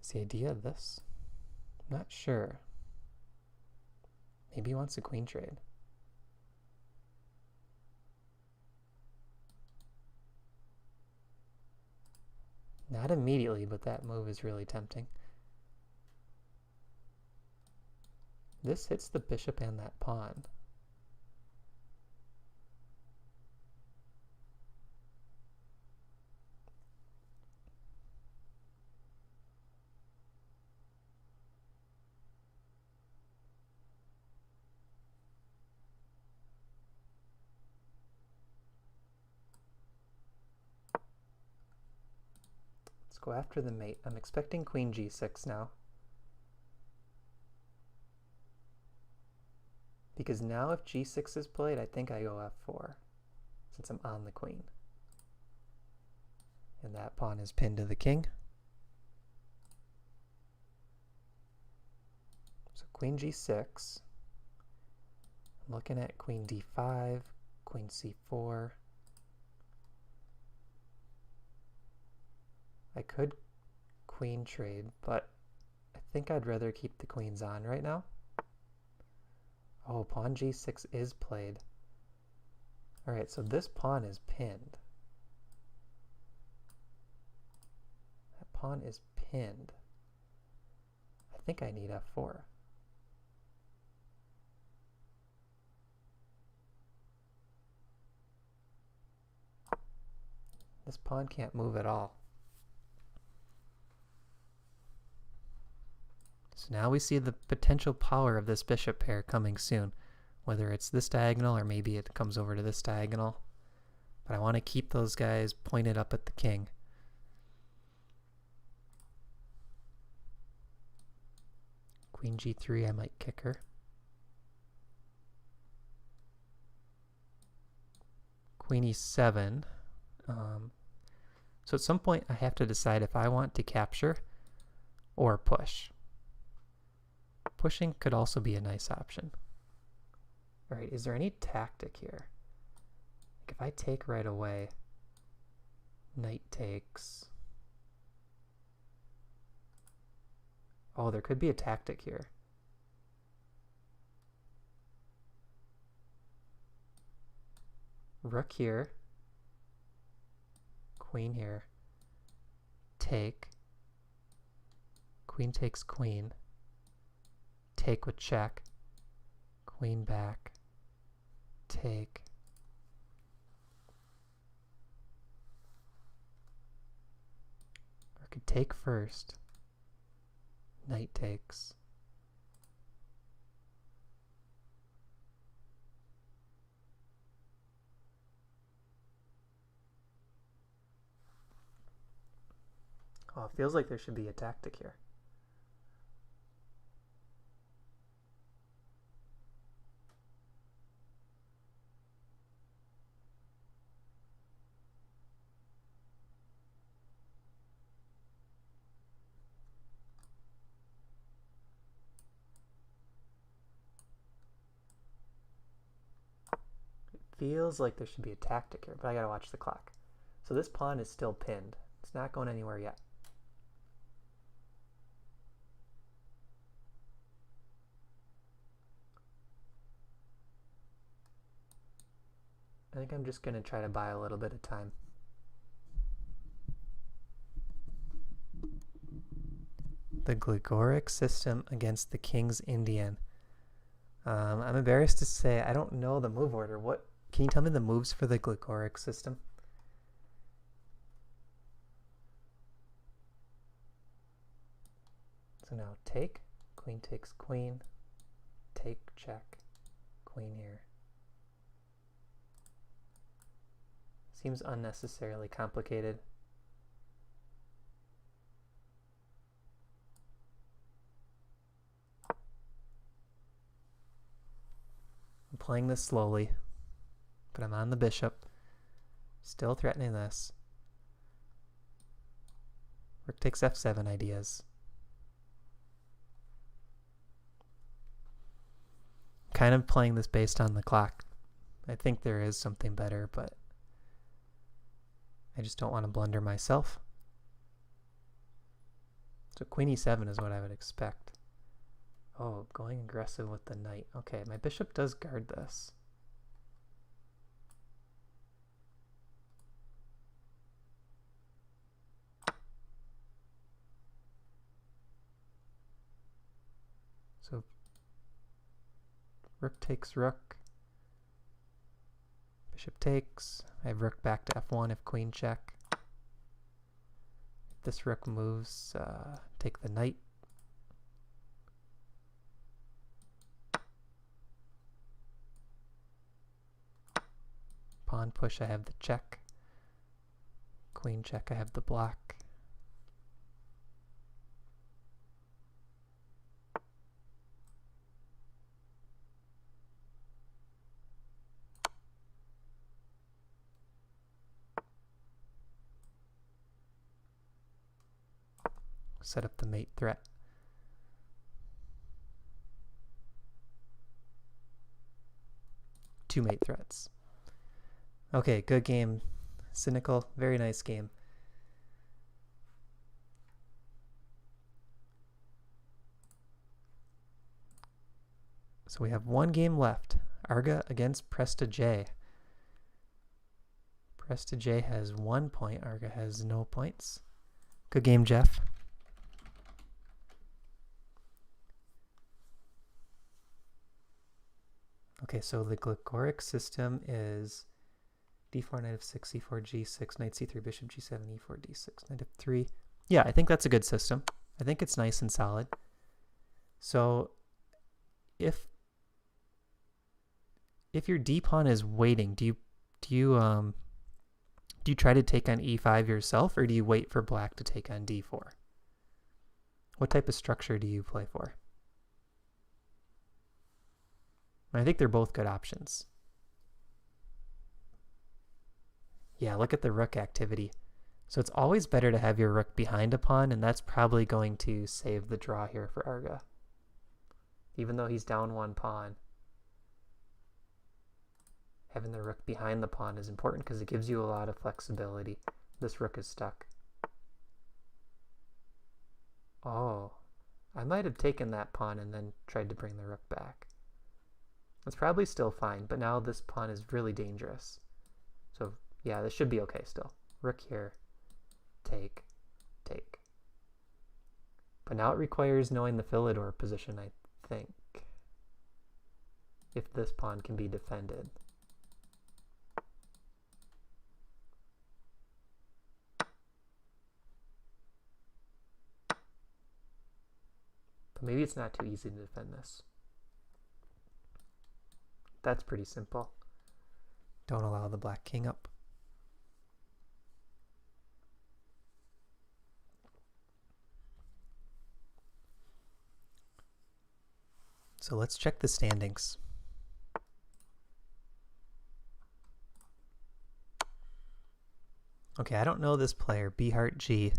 Is the idea of this? I'm not sure. Maybe he wants a queen trade. Not immediately, but that move is really tempting. This hits the bishop and that pawn. Let's go after the mate. I'm expecting queen g6 now. Because now if g6 is played, I think I go f4, since I'm on the queen. And that pawn is pinned to the king. So queen g6. I'm looking at queen d5, queen c4. I could queen trade, but I think I'd rather keep the queens on right now. Oh, pawn g6 is played. Alright, so this pawn is pinned. That pawn is pinned. I think I need f4. This pawn can't move at all. So now we see the potential power of this bishop pair coming soon, whether it's this diagonal or maybe it comes over to this diagonal. But I want to keep those guys pointed up at the king. Queen g3, I might kick her. Queen e7. So at some point I have to decide if I want to capture or push. Pushing could also be a nice option. All right, is there any tactic here? Like if I take right away, knight takes. Oh, there could be a tactic here. Rook here, queen here, take, queen takes queen, take with check, queen back, take. could take first. Knight takes. Oh, it feels like there should be a tactic here. Feels like there should be a tactic here, but I gotta watch the clock. So this pawn is still pinned. It's not going anywhere yet. I think I'm just gonna try to buy a little bit of time. The Gregoric system against the King's Indian. I'm embarrassed to say I don't know the move order. What? Can you tell me the moves for the Gregoric system? So now take, queen takes queen, take, check, queen here. Seems unnecessarily complicated. I'm playing this slowly, but I'm on the bishop. Still threatening this. Rook takes f7 ideas. Kind of playing this based on the clock. I think there is something better, but I just don't want to blunder myself. So queen e7 is what I would expect. Oh, going aggressive with the knight. Okay, my bishop does guard this. So rook takes rook. Bishop takes. I have rook back to f1 if queen check. If this rook moves, take the knight. Pawn push, I have the check. Queen check, I have the block. Set up the mate threat. Two mate threats. Okay, good game. Cynical, very nice game. So we have one game left. Arga against Presta J. Presta J has 1 point. Arga has no points. Good game, Jeff. Okay, so the Gregoric system is d4, knight f6, c4, g6, knight c3, bishop g7, e4, d6, knight f3. Yeah, I think that's a good system. I think it's nice and solid. So if your d pawn is waiting, do you try to take on e5 yourself, or do you wait for black to take on d4? What type of structure do you play for? I think they're both good options. Yeah, look at the rook activity. So it's always better to have your rook behind a pawn, and that's probably going to save the draw here for Arga. Even though he's down one pawn, having the rook behind the pawn is important because it gives you a lot of flexibility. This rook is stuck. Oh, I might have taken that pawn and then tried to bring the rook back. That's probably still fine, but now this pawn is really dangerous. So yeah, this should be okay still. Rook here, take, take. But now it requires knowing the Philidor position, I think, if this pawn can be defended. But maybe it's not too easy to defend this. That's pretty simple. Don't allow the black king up. So let's check the standings. Okay, I don't know this player, B Heart G.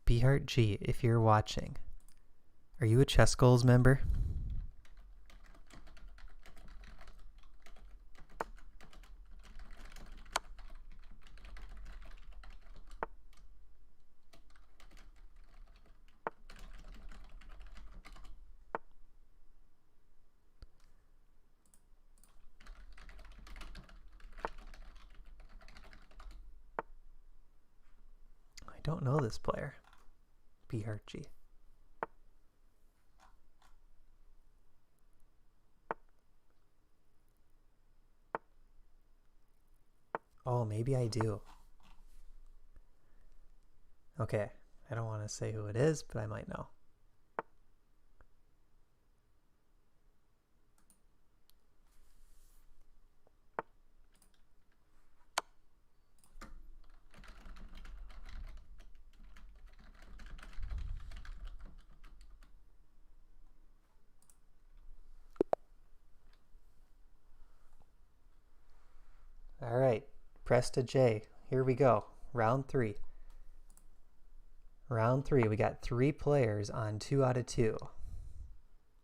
B Heart G, if you're watching, are you a ChessGoals member? I don't know this player, B Heart G. Oh, maybe I do. Okay, I don't want to say who it is, but I might know. All right, press to J. Here we go. Round 3. Round 3. We got 3 players on 2 out of 2.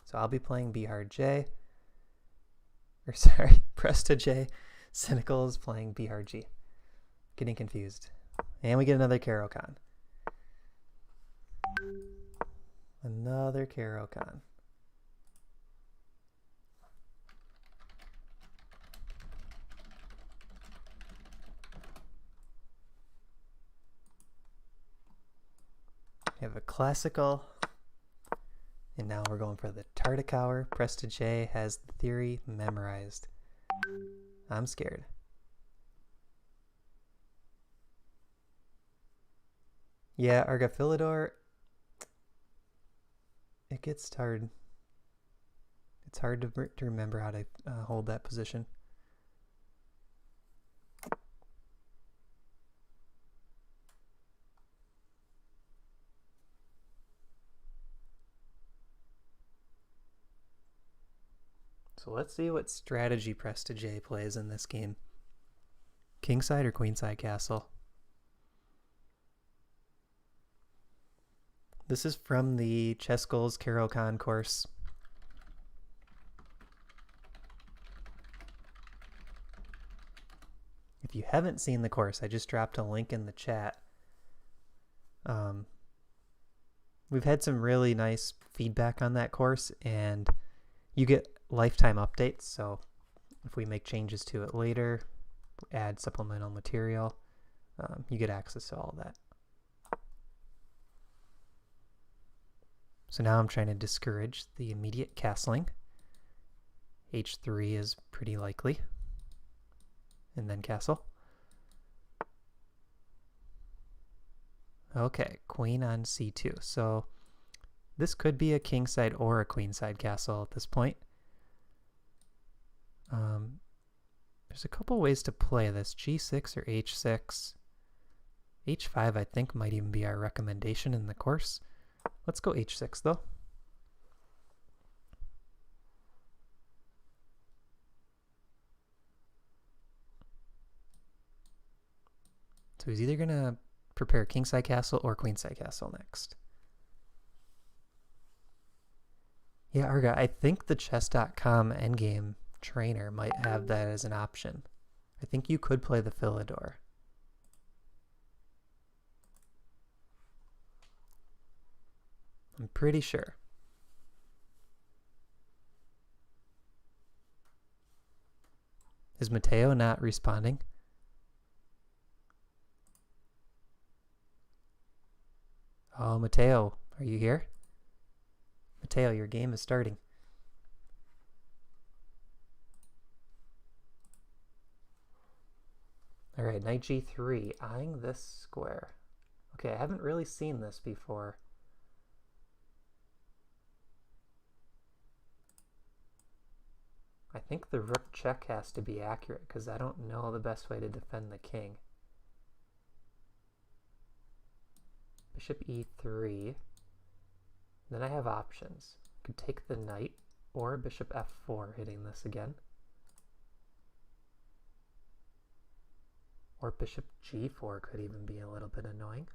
So I'll be playing B Hard J. Or sorry, press to J. Cynical is playing B Hard G. Getting confused. And we get another caro-kann. Another caro-kann. We have a classical, and now we're going for the Tartakower. Press to J has the theory memorized. I'm scared. Yeah, Argaphilidor, it gets hard. It's hard to remember how to hold that position. So let's see what strategy Press to J plays in this game. Kingside or queenside castle? This is from the ChessGoals Caro-kann course. If you haven't seen the course, I just dropped a link in the chat. We've had some really nice feedback on that course, and you get lifetime updates. So if we make changes to it later, add supplemental material, you get access to all of that. So now I'm trying to discourage the immediate castling. H3 is pretty likely. And then castle. Okay, queen on c2. So this could be a kingside or a queenside castle at this point. There's a couple ways to play this. G6 or H6. H5 I think might even be our recommendation in the course. Let's go H6 though. So he's either going to prepare kingside castle or queenside castle next. Yeah, Arga, I think the chess.com endgame trainer might have that as an option. I think you could play the Philidor. I'm pretty sure. Is Mateo not responding? Oh, Mateo, are you here? Mateo, your game is starting. All right, knight g3, eyeing this square. Okay, I haven't really seen this before. I think the rook check has to be accurate because I don't know the best way to defend the king. Bishop e3. Then I have options. I could take the knight or bishop f4 hitting this again. Or bishop g4 could even be a little bit annoying.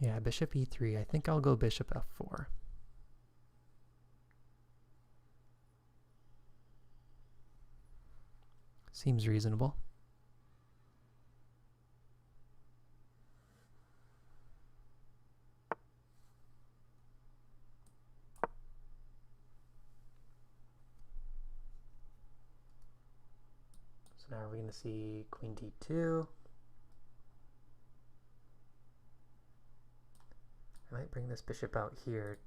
Yeah, bishop e3. I think I'll go bishop f4. Seems reasonable. So now we're going to see queen d2. I might bring this bishop out here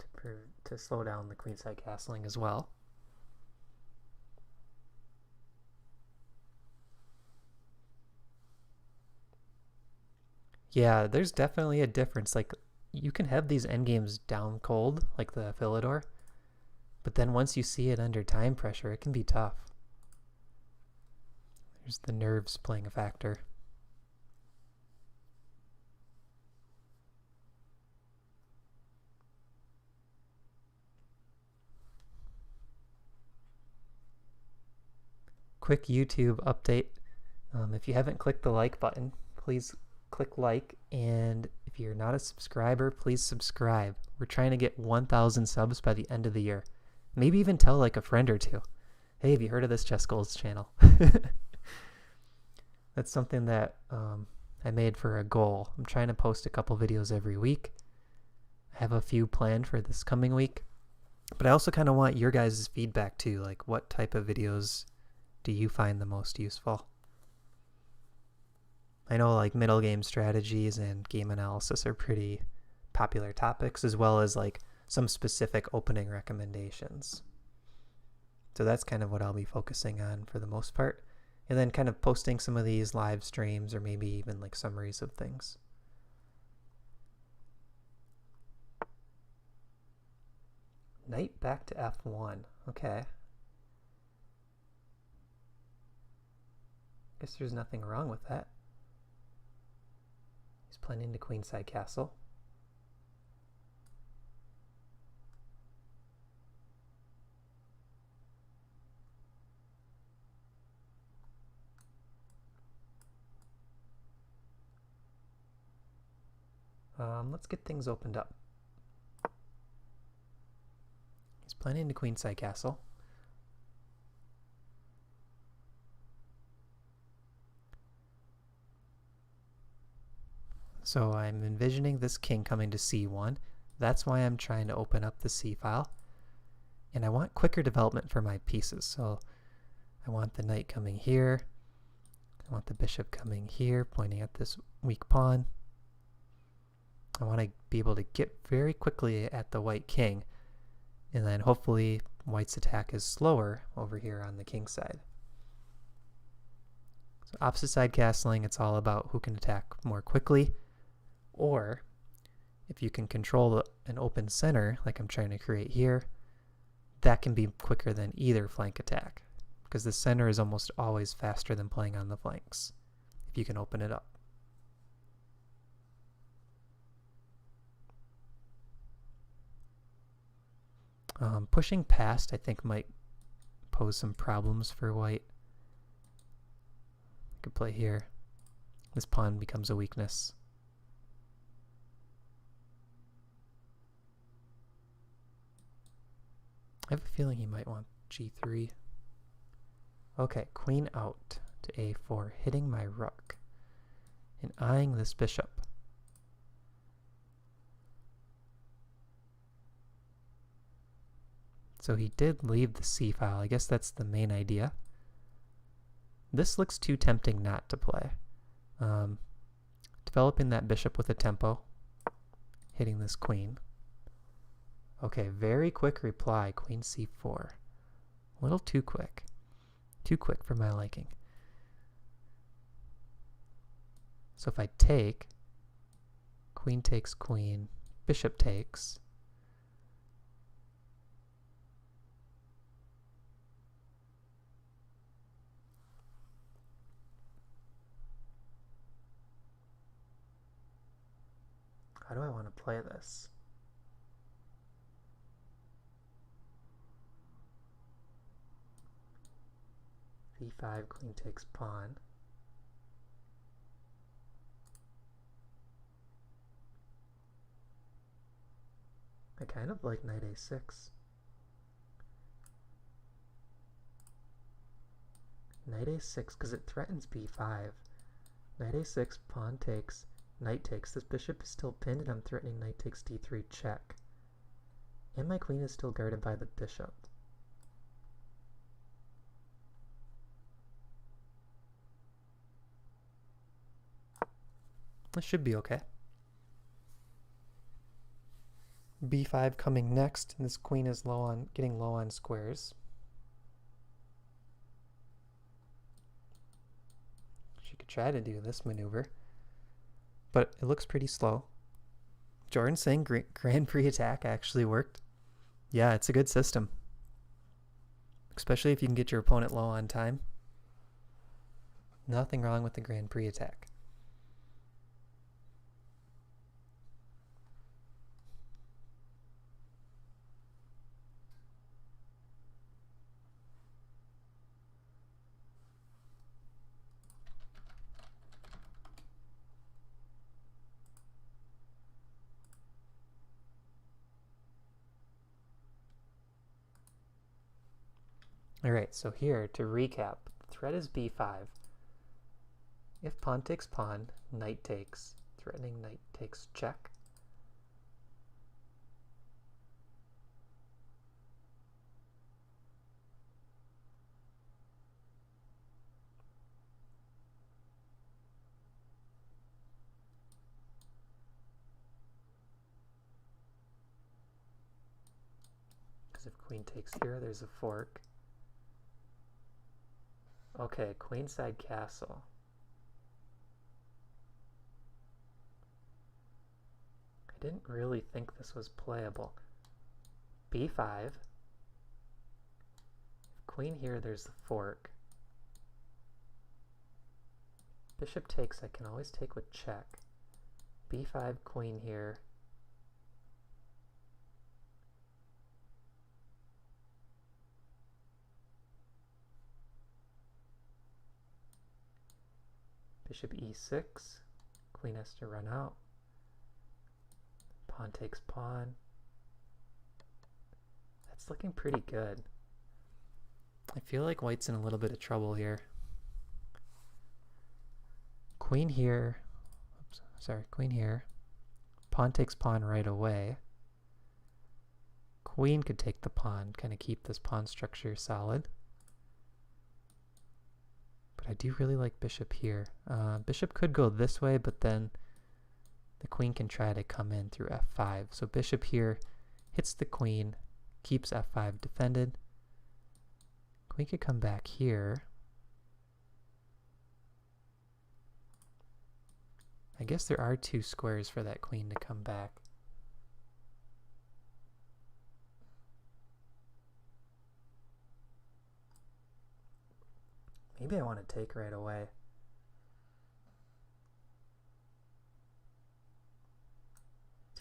to slow down the queenside castling as well. Yeah, there's definitely a difference. Like, you can have these endgames down cold, like the Philidor, but then once you see it under time pressure, it can be tough. There's the nerves playing a factor. Quick YouTube update. If you haven't clicked the like button, please click like, and if you're not a subscriber, please subscribe. We're trying to get 1,000 subs by the end of the year. Maybe even tell like a friend or two, hey, have you heard of this ChessGoals channel? That's something that I made for a goal. I'm trying to post a couple videos every week. I have a few planned for this coming week, but I also kind of want your guys' feedback too. Like, what type of videos do you find the most useful? I know like middle game strategies and game analysis are pretty popular topics, as well as like some specific opening recommendations. So that's kind of what I'll be focusing on for the most part. And then kind of posting some of these live streams or maybe even like summaries of things. Knight back to f1. Okay. Guess there's nothing wrong with that. He's playing into queenside castle. Let's get things opened up. He's playing into queenside castle. So I'm envisioning this king coming to c1. That's why I'm trying to open up the c file. And I want quicker development for my pieces. So I want the knight coming here. I want the bishop coming here, pointing at this weak pawn. I want to be able to get very quickly at the white king. And then hopefully white's attack is slower over here on the king side. So opposite side castling, it's all about who can attack more quickly. Or if you can control an open center, like I'm trying to create here, that can be quicker than either flank attack, because the center is almost always faster than playing on the flanks, if you can open it up. Pushing past, I think, might pose some problems for white. I could play here. This pawn becomes a weakness. I have a feeling he might want g3. Okay, queen out to a4, hitting my rook and eyeing this bishop. So he did leave the c file. I guess that's the main idea. This looks too tempting not to play. Developing that bishop with a tempo, hitting this queen. Okay, very quick reply, queen c4. A little too quick. Too quick for my liking. So if I take, queen takes queen, bishop takes. How do I want to play this? b5, queen takes pawn. I kind of like knight a6. Knight a6 because it threatens b5. Knight a6, pawn takes, knight takes. This bishop is still pinned and I'm threatening knight takes d3 check. And my queen is still guarded by the bishop. This should be okay. b5 coming next. This queen is getting low on squares. She could try to do this maneuver, but it looks pretty slow. Jordan's saying Grand Prix attack actually worked. Yeah, it's a good system, especially if you can get your opponent low on time. Nothing wrong with the Grand Prix attack. Alright, so here, to recap, the threat is b5. If pawn takes pawn, knight takes, threatening knight takes check. Because if queen takes here, there's a fork. Okay, queenside castle. I didn't really think this was playable. b5. If queen here, there's the fork. Bishop takes, I can always take with check. b5, queen here. Bishop e6, queen has to run out. Pawn takes pawn. That's looking pretty good. I feel like white's in a little bit of trouble here. Queen here. Oops, sorry, queen here. Pawn takes pawn right away. Queen could take the pawn, kind of keep this pawn structure solid. But I do really like bishop here. Bishop could go this way, but then the queen can try to come in through f5. So bishop here hits the queen, keeps f5 defended. Queen could come back here. I guess there are two squares for that queen to come back. Maybe I want to take right away.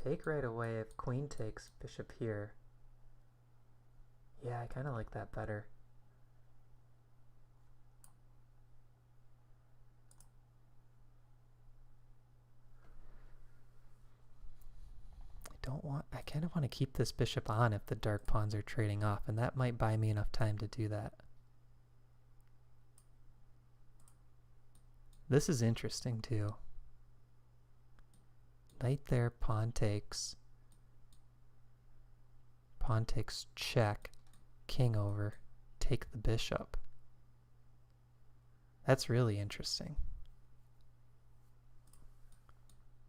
Take right away if queen takes bishop here. Yeah, I kind of like that better. I kind of want to keep this bishop on if the dark pawns are trading off, and that might buy me enough time to do that. This is interesting too. Knight there, pawn takes check, king over, take the bishop. That's really interesting.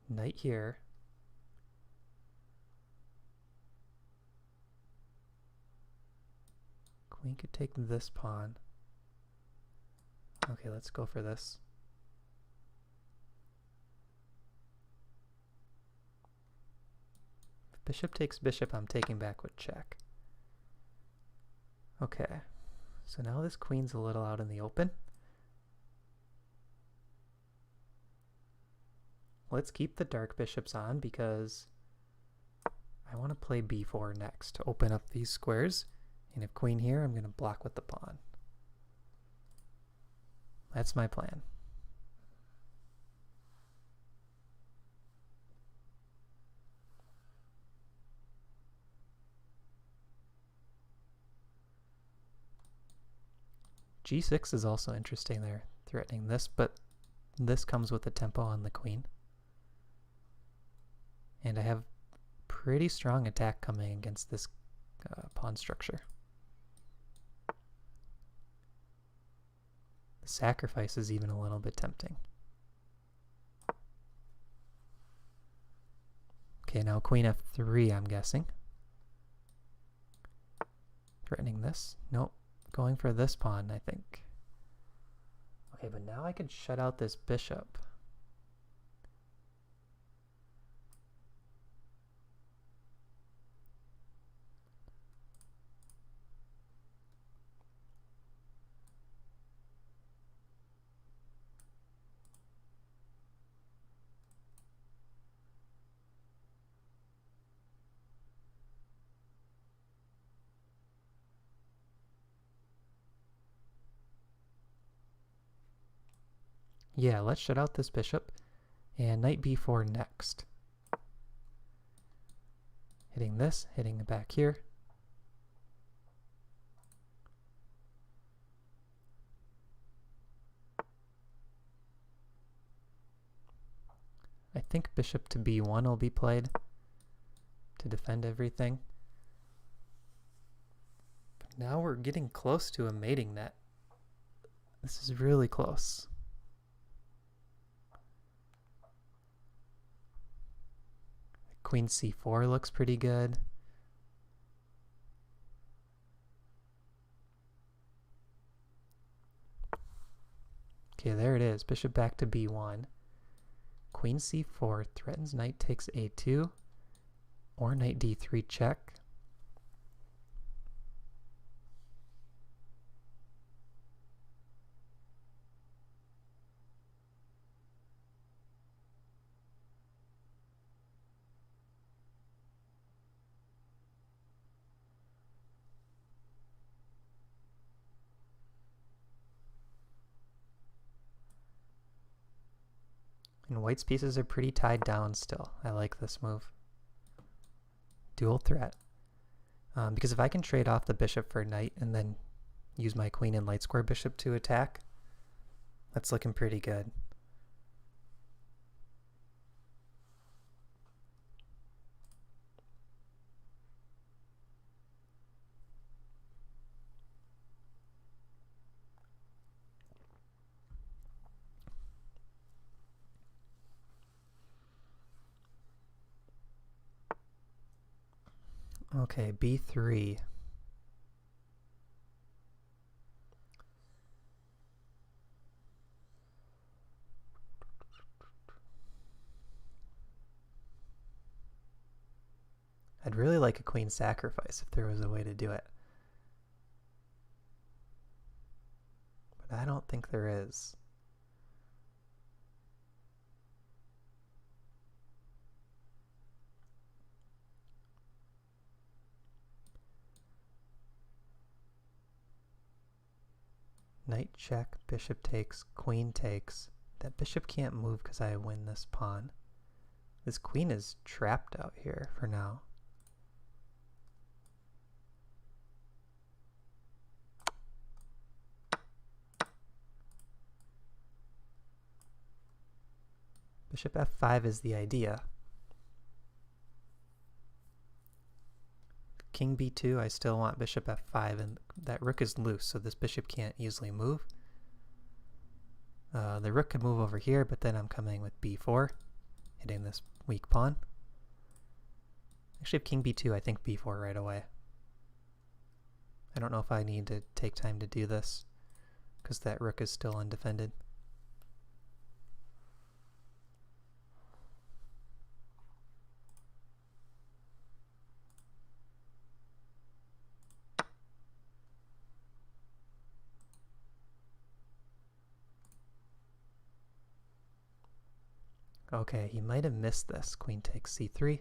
Knight here. Queen could take this pawn. Okay, let's go for this. If bishop takes bishop, I'm taking back with check. Okay, so now this queen's a little out in the open. Let's keep the dark bishops on because I want to play b4 next to open up these squares. And if queen here, I'm going to block with the pawn. That's my plan. G6 is also interesting there, threatening this, but this comes with the tempo on the queen. And I have pretty strong attack coming against this pawn structure. The sacrifice is even a little bit tempting. Okay, now queen f3, I'm guessing. Threatening this. Nope. Going for this pawn, I think. Okay, but now I can shut out this bishop. Yeah, let's shut out this bishop, and knight b4 next. Hitting this, hitting it back here. I think bishop to b1 will be played to defend everything. But now we're getting close to a mating net. This is really close. Queen c4 looks pretty good. Okay, there it is. Bishop back to b1. Queen c4 threatens knight takes a2 or knight d3 check. And white's pieces are pretty tied down still. I like this move. Dual threat. Because if I can trade off the bishop for knight and then use my queen and light square bishop to attack, that's looking pretty good. Okay, b3. I'd really like a queen sacrifice if there was a way to do it. But I don't think there is. Knight check, bishop takes, queen takes. That bishop can't move because I win this pawn. This queen is trapped out here for now. Bishop f5 is the idea. King b2, I still want bishop f5, and that rook is loose, so this bishop can't easily move. The rook could move over here, but then I'm coming with b4, hitting this weak pawn. Actually, if king b2, I think b4 right away. I don't know if I need to take time to do this, because that rook is still undefended. Okay, he might have missed this. Queen takes c3.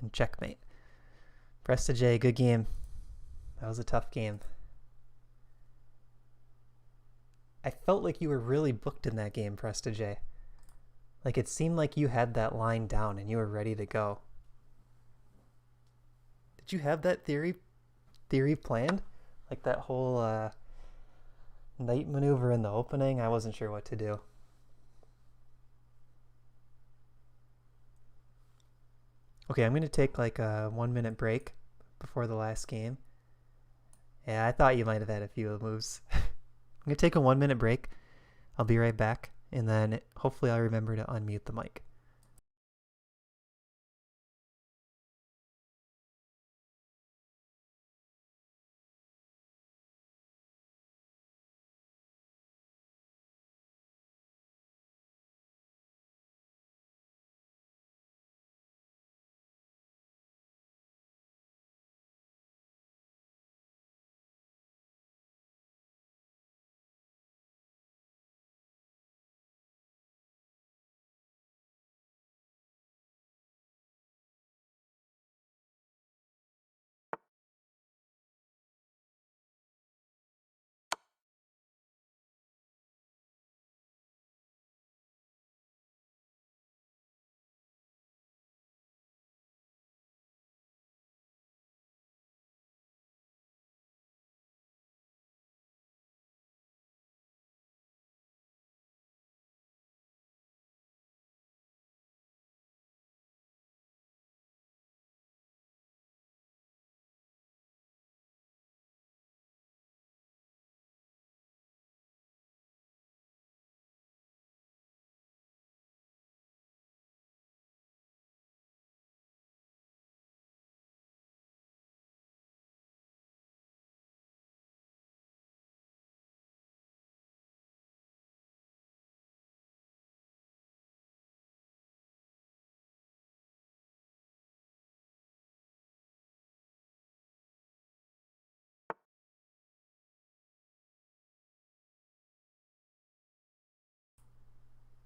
And checkmate. Presta J, good game. That was a tough game. I felt like you were really booked in that game, Presta J. Like it seemed like you had that line down and you were ready to go. Did you have that theory planned? Like that whole knight maneuver in the opening? I wasn't sure what to do. Okay, I'm going to take like a 1-minute break before the last game. Yeah, I thought you might have had a few moves. I'm going to take a 1-minute break. I'll be right back, and then hopefully I'll remember to unmute the mic.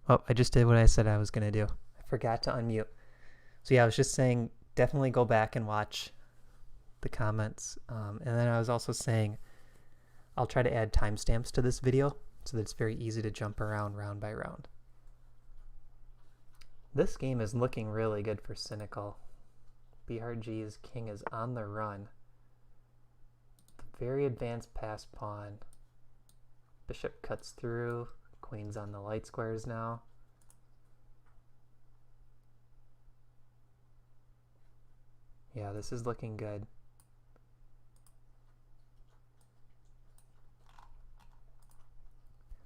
Oh, I just did what I said I was going to do. I forgot to unmute. So yeah, I was just saying definitely go back and watch the comments. And then I was also saying I'll try to add timestamps to this video so that it's very easy to jump around round by round. This game is looking really good for Cynical. BRG's king is on the run. Very advanced pass pawn. Bishop cuts through. Queen's on the light squares now. Yeah, this is looking good.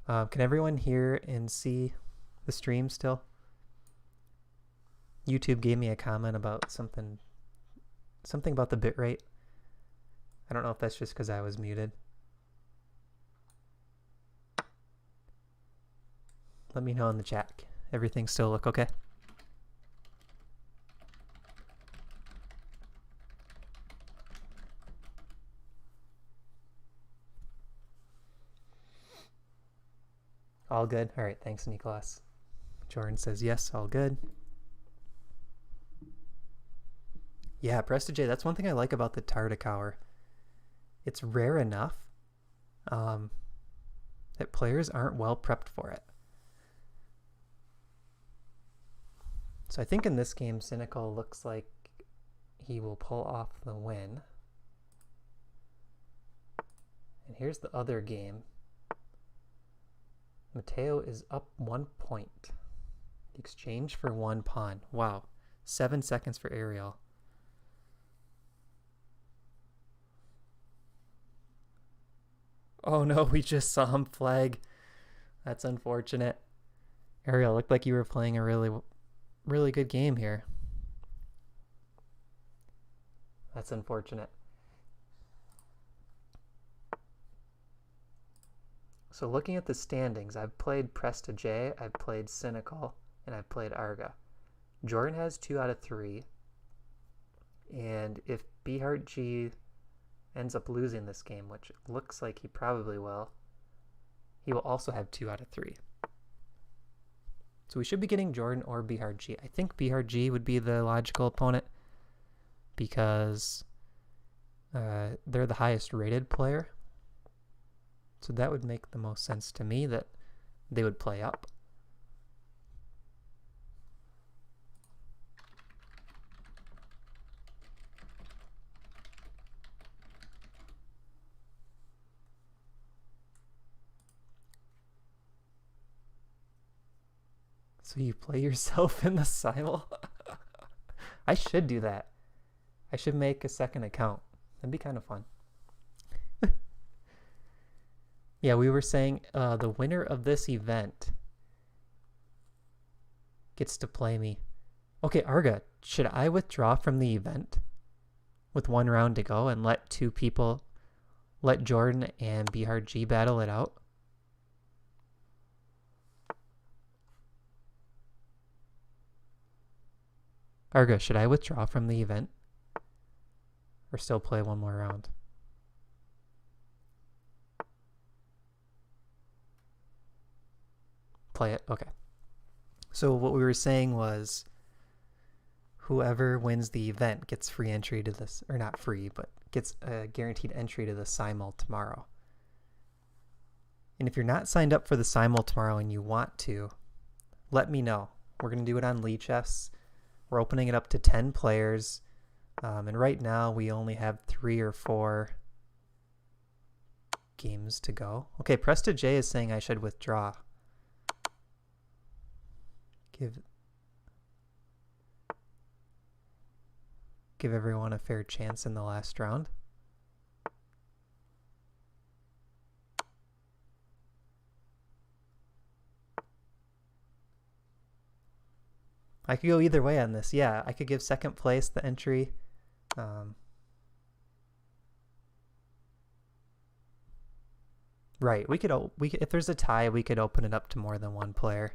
Can everyone hear and see the stream still? YouTube gave me a comment about something about the bitrate. I don't know if that's just because I was muted. Let me know in the chat. Everything still look okay? All good? All right, thanks, Nicholas. Jordan says yes, all good. Yeah, Presta J, that's one thing I like about the Tartakower. It's rare enough that players aren't well prepped for it. So I think in this game, Cynical looks like he will pull off the win. And here's the other game. Mateo is up 1 point. Exchange for 1 pawn. Wow. 7 seconds for Ariel. Oh no, we just saw him flag. That's unfortunate. Ariel, looked like you were playing a really good game here. That's unfortunate. So looking at the standings, I've played Presta J, I've played Cynical, and I've played Arga. Jordan has 2 out of 3. And if Beehart G ends up losing this game, which looks like he probably will, he will also have 2 out of 3. So we should be getting Jordan or Beehart G. I think Beehart G would be the logical opponent because they're the highest rated player. So that would make the most sense to me that they would play up. So you play yourself in the simul? I should do that. I should make a second account. That'd be kind of fun. Yeah, we were saying the winner of this event gets to play me. Okay, Arga, should I withdraw from the event with 1 round to go and let 2 people, let Jordan and Beehart G battle it out? Arga, should I withdraw from the event or still play 1 more round? Play it? Okay. So what we were saying was whoever wins the event gets free entry to this, or not free, but gets a guaranteed entry to the simul tomorrow. And if you're not signed up for the simul tomorrow and you want to, let me know. We're going to do it on Lichess. We're opening it up to 10 players. And right now we only have 3 or 4 games to go. Okay, Presta J is saying I should withdraw. Give everyone a fair chance in the last round. I could go either way on this. Yeah, I could give second place the entry. Right, we could if there's a tie, we could open it up to more than 1 player.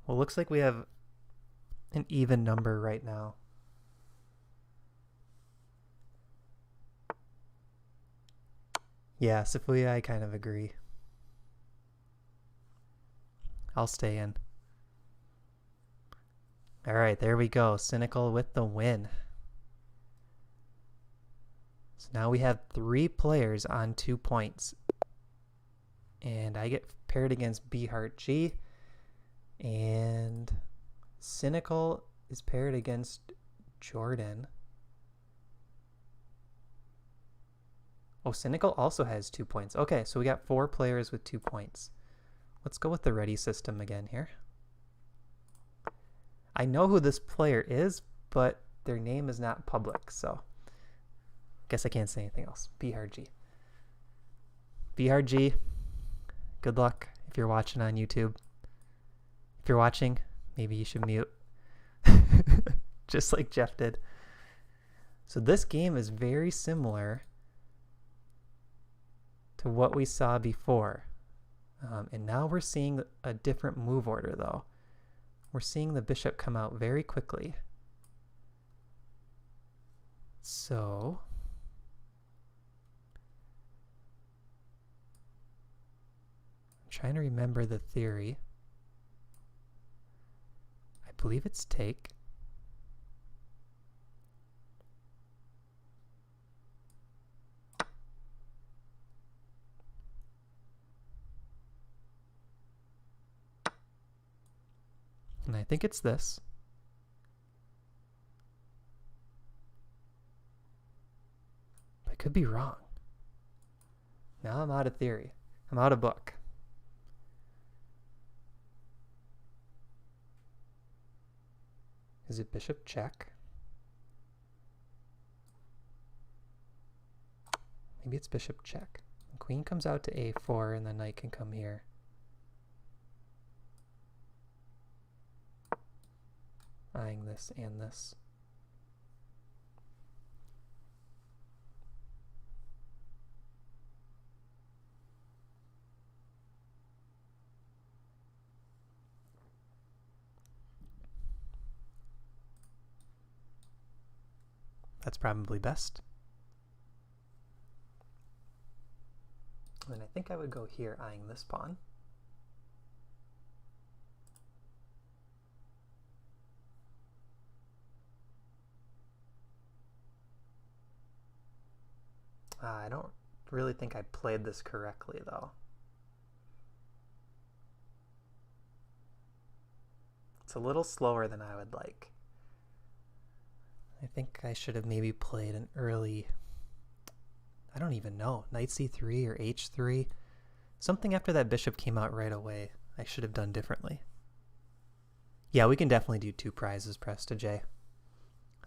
Well, looks like we have an even number right now. Yeah, Sophia, I kind of agree. I'll stay in. All right, there we go. Cynical with the win. So now we have 3 players on 2 points. And I get paired against Beehart G. And Cynical is paired against Jordan. Oh, Cynical also has 2 points. Okay, so we got 4 players with 2 points. Let's go with the ready system again here. I know who this player is, but their name is not public, so guess I can't say anything else. Beehart G. Beehart G, good luck if you're watching on YouTube. If you're watching, maybe you should mute. Just like Jeff did. So this game is very similar to what we saw before. And now we're seeing a different move order, though. We're seeing the bishop come out very quickly. So I'm trying to remember the theory. I believe it's take. And I think it's this. I could be wrong. Now I'm out of theory. I'm out of book. Is it bishop check? Maybe it's bishop check. The queen comes out to a4 and the knight can come here. Eyeing this and this. That's probably best. And I think I would go here eyeing this pawn. I don't really think I played this correctly though. It's a little slower than I would like. I think I should have maybe played an early, I don't even know, knight c3 or h3. Something after that bishop came out right away I should have done differently. Yeah, we can definitely do 2 prizes, Presta J.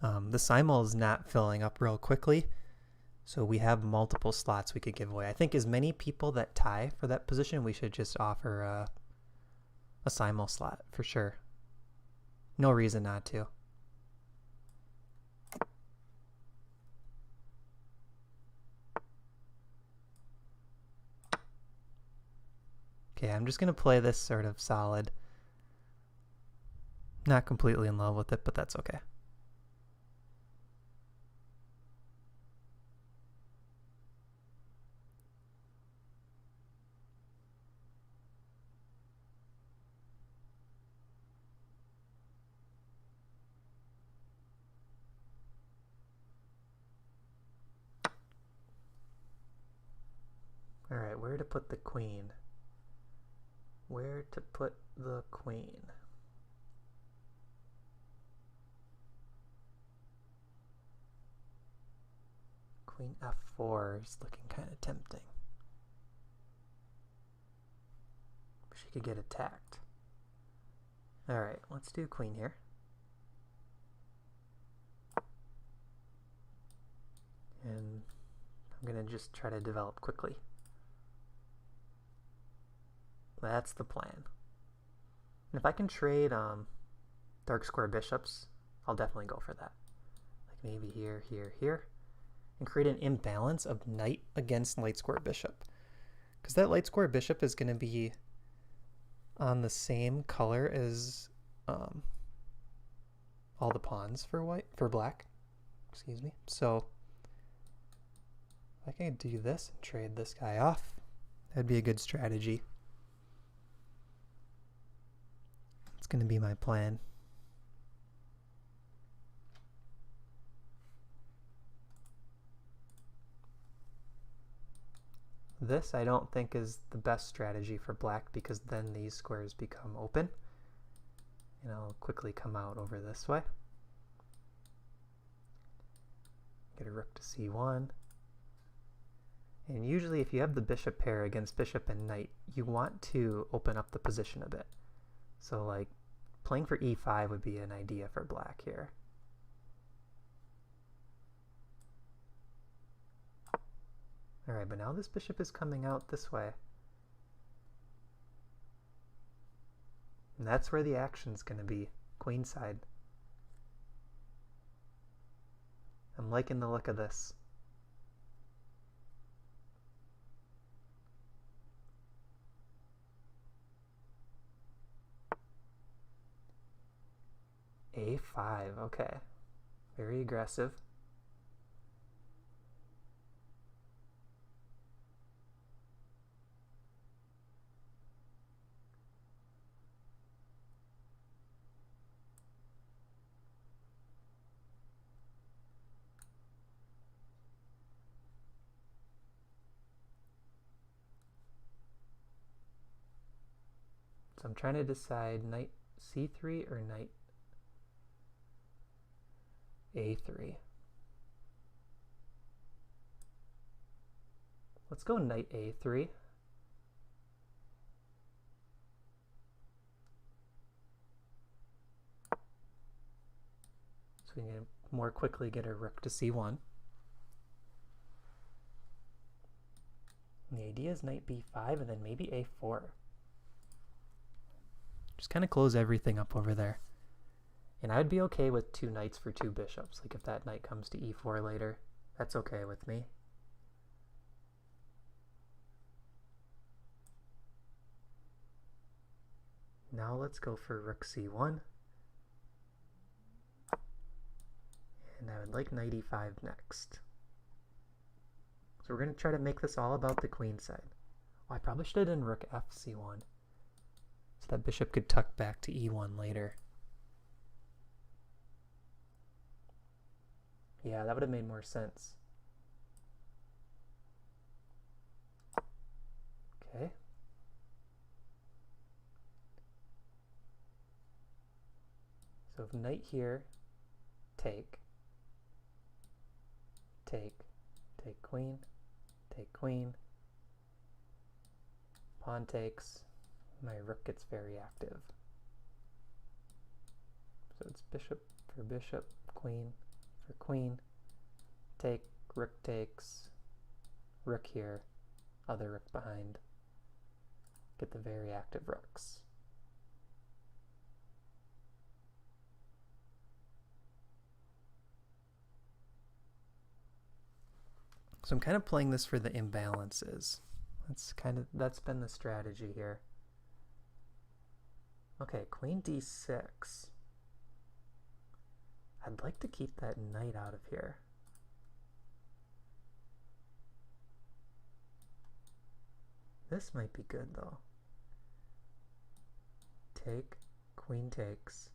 The simul is not filling up real quickly, so we have multiple slots we could give away. I think as many people that tie for that position, we should just offer a simul slot for sure. No reason not to. Okay, I'm just going to play this sort of solid. Not completely in love with it, but that's okay. All right, where to put the queen? Where to put the queen? Queen f4 is looking kind of tempting. She could get attacked. All right, let's do queen here. And I'm going to just try to develop quickly. That's the plan. And if I can trade dark square bishops, I'll definitely go for that. Like maybe here, here, here. And create an imbalance of knight against light square bishop. Because that light square bishop is going to be on the same color as all the pawns for black. Excuse me. So if I can do this and trade this guy off, that'd be a good strategy. It's going to be my plan. This I don't think is the best strategy for black because then these squares become open. And I'll quickly come out over this way. Get a rook to c1. And usually if you have the bishop pair against bishop and knight, you want to open up the position a bit. So like playing for e5 would be an idea for black here. All right, but now this bishop is coming out this way. And that's where the action's going to be, queenside. I'm liking the look of this. A5, okay. Very aggressive. I'm trying to decide knight c3 or knight a3. Let's go knight a3. So we can more quickly get our rook to c1. And the idea is knight b5 and then maybe a4. Just kind of close everything up over there. And I'd be okay with 2 knights for 2 bishops. Like if that knight comes to e4 later, that's okay with me. Now let's go for rook c1. And I would like knight e5 next. So we're going to try to make this all about the queen side. Oh, I probably should have done rook f c1. So that bishop could tuck back to e1 later. Yeah, that would have made more sense. Okay. So if knight here, take, queen, take queen, pawn takes, my rook gets very active. So it's bishop for bishop, queen for queen, take, rook takes, rook here, other rook behind, get the very active rooks. So I'm kind of playing this for the imbalances. That's been the strategy here. Okay, queen d6. I'd like to keep that knight out of here. This might be good though. Take, queen takes,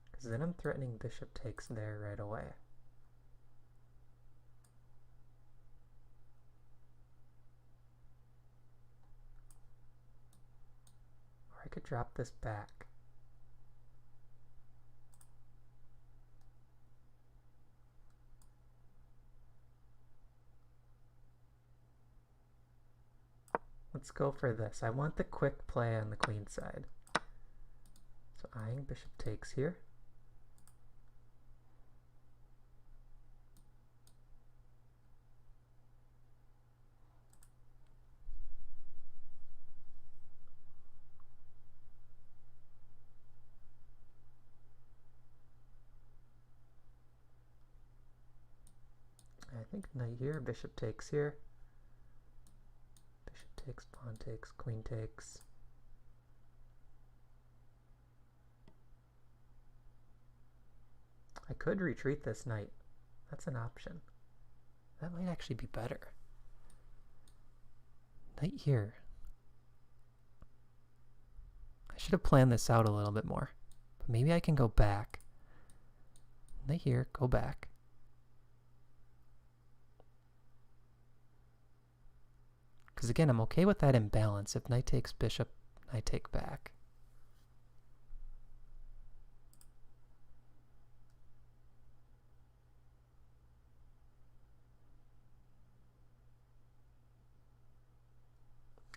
because then I'm threatening bishop takes there right away. I could drop this back. Let's go for this. I want the quick play on the queen side. So eyeing bishop takes here. I think knight here, bishop takes here. Bishop takes, pawn takes, queen takes. I could retreat this knight. That's an option. That might actually be better. Knight here. I should have planned this out a little bit more. But maybe I can go back. Knight here, go back. Because again, I'm okay with that imbalance. If knight takes bishop, knight take back.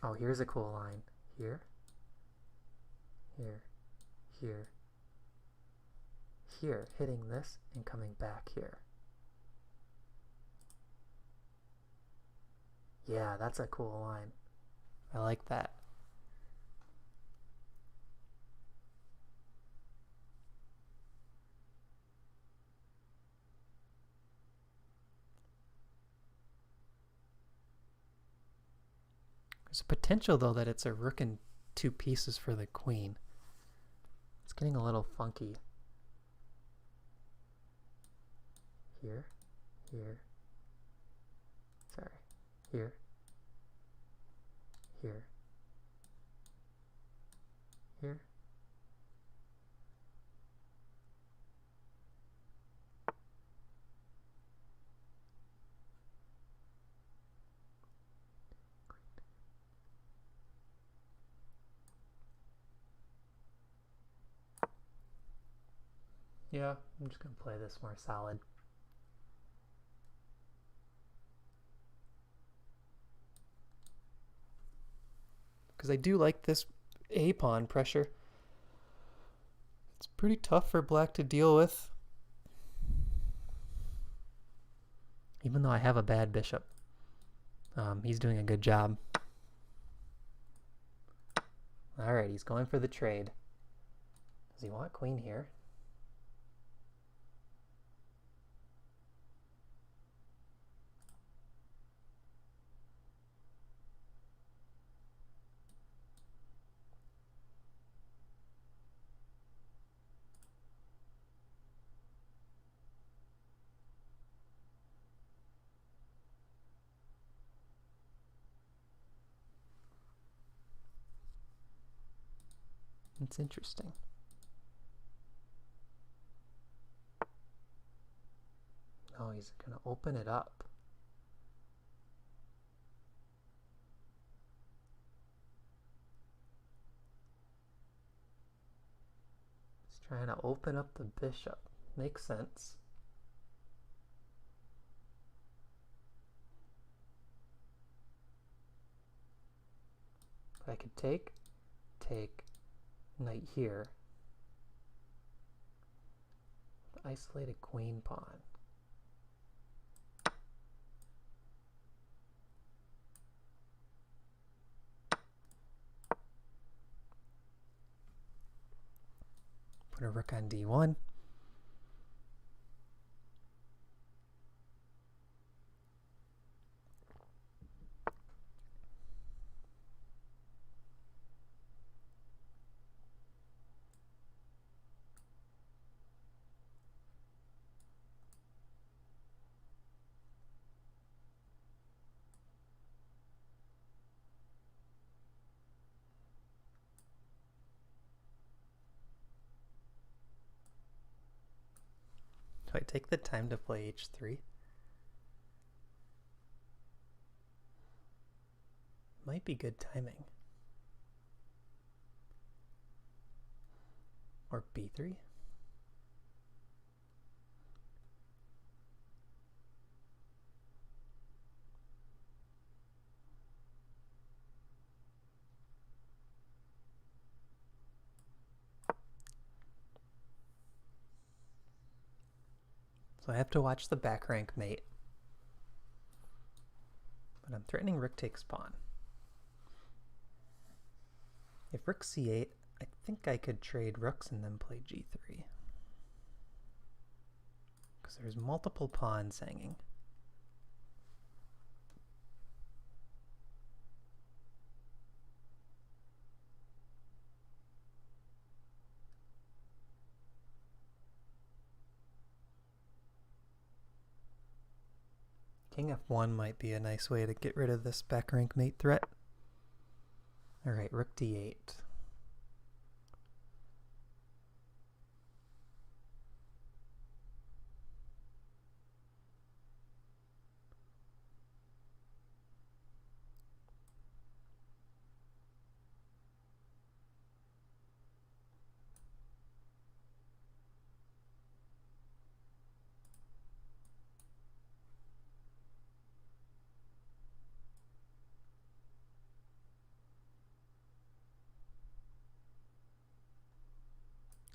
Oh, here's a cool line. Here, here, here, here, hitting this and coming back here. Yeah, that's a cool line. I like that. There's a potential, though, that it's a rook and 2 pieces for the queen. It's getting a little funky. Here, here, sorry, here, here, here. Yeah, I'm just going to play this more solid. Because I do like this a-pawn pressure. It's pretty tough for black to deal with. Even though I have a bad bishop. He's doing a good job. Alright, he's going for the trade. Does he want queen here? It's interesting. Oh, he's going to open it up. He's trying to open up the bishop. Makes sense. But I could take, knight here. Isolated queen pawn. Put a rook on d1. Do I take the time to play h3? Might be good timing. Or b3? So I have to watch the back rank mate. But I'm threatening rook takes pawn. If rook c8, I think I could trade rooks and then play g3. Because there's multiple pawns hanging. King f1 might be a nice way to get rid of this back rank mate threat. Alright, rook d8.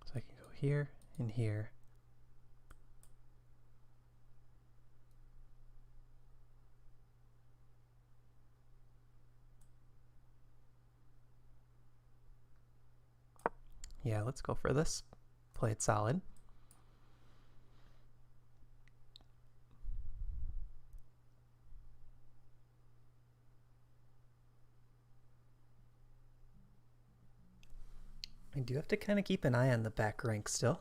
So I can go here and here. Yeah, let's go for this. Play it solid. I do have to kind of keep an eye on the back rank still.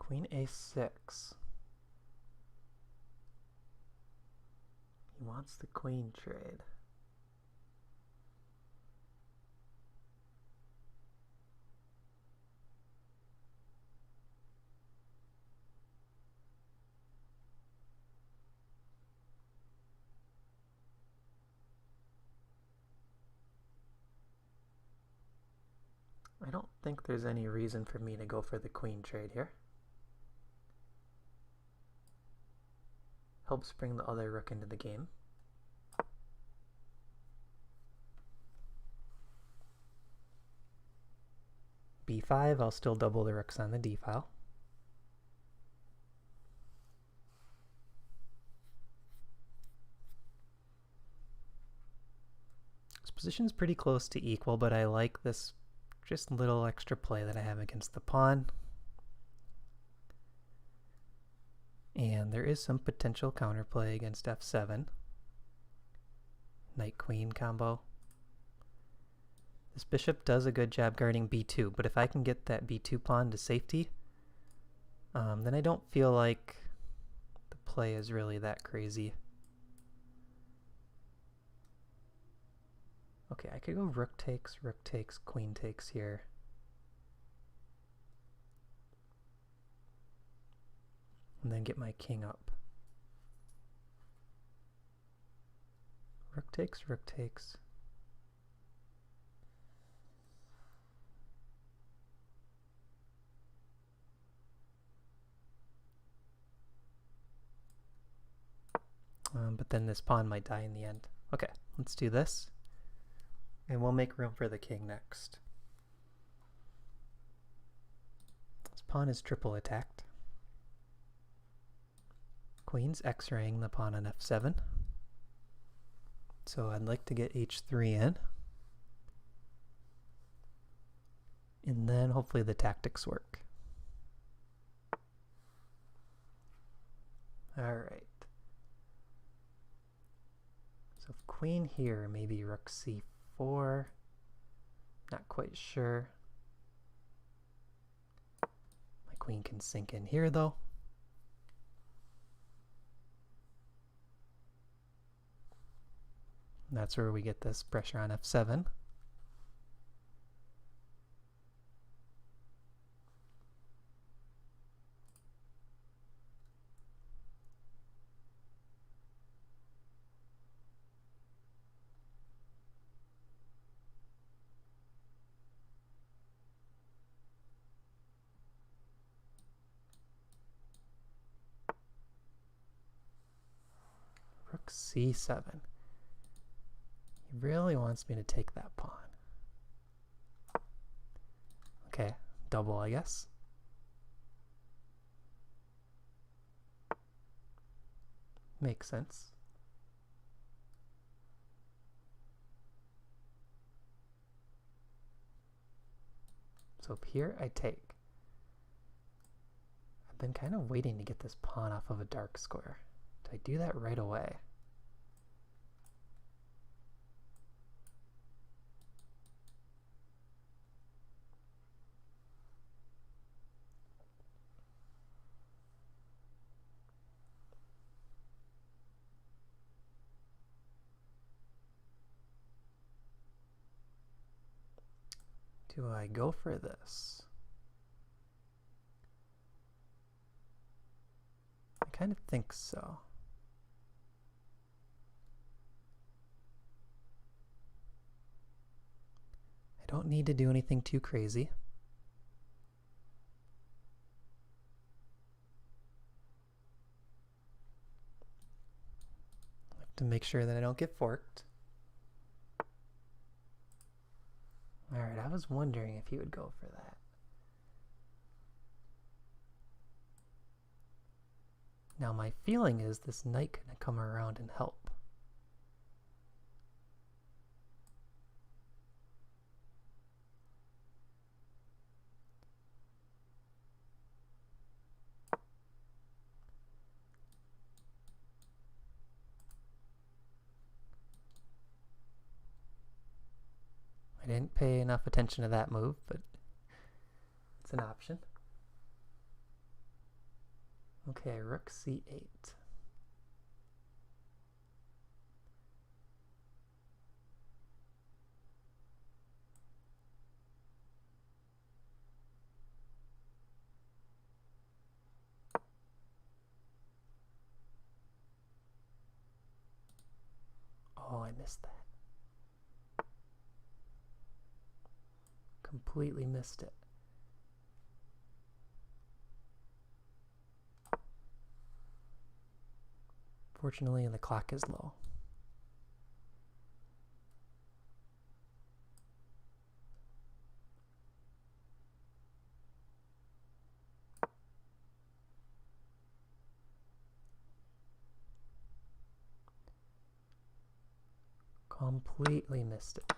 Queen a6. He wants the queen trade. I don't think there's any reason for me to go for the queen trade here. Helps bring the other rook into the game. b5, I'll still double the rooks on the d file. This position's pretty close to equal, but I like this just little extra play that I have against the pawn. And there is some potential counterplay against f7. Knight-queen combo. This bishop does a good job guarding b2, but if I can get that b2 pawn to safety, then I don't feel like the play is really that crazy. Okay, I could go rook takes, queen takes here. And then get my king up. Rook takes, rook takes. But then this pawn might die in the end. Okay, let's do this. And we'll make room for the king next. This pawn is triple attacked. Queen's x-raying the pawn on f7. So I'd like to get h3 in. And then hopefully the tactics work. Alright. So queen here, maybe rook c4. Not quite sure. My queen can sink in here though. And that's where we get this pressure on f7. Rook c7. He really wants me to take that pawn. Okay, double, I guess. Makes sense. So up here, I take. I've been kind of waiting to get this pawn off of a dark square. Do I do that right away? Do I go for this? I kind of think so. I don't need to do anything too crazy. I have to make sure that I don't get forked. Alright, I was wondering if he would go for that. Now my feeling is this knight can come around and help. I didn't pay enough attention to that move, but it's an option. Okay, rook c8. Oh, I missed that. Completely missed it. Fortunately, the clock is low. Completely missed it.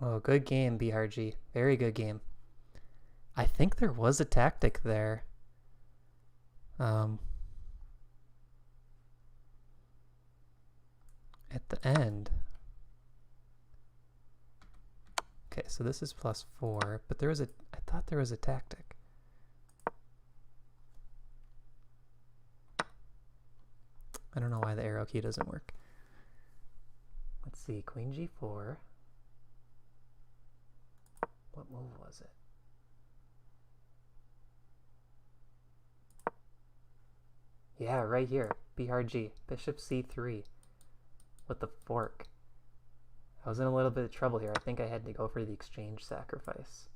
Oh, good game, BRG. Very good game. I think there was a tactic there. At the end. Okay, so this is +4, but there was I thought there was a tactic. I don't know why the arrow key doesn't work. Let's see, queen g4. What move was it? Yeah, right here, BRG, bishop c3 with the fork. I was in a little bit of trouble here. I think I had to go for the exchange sacrifice.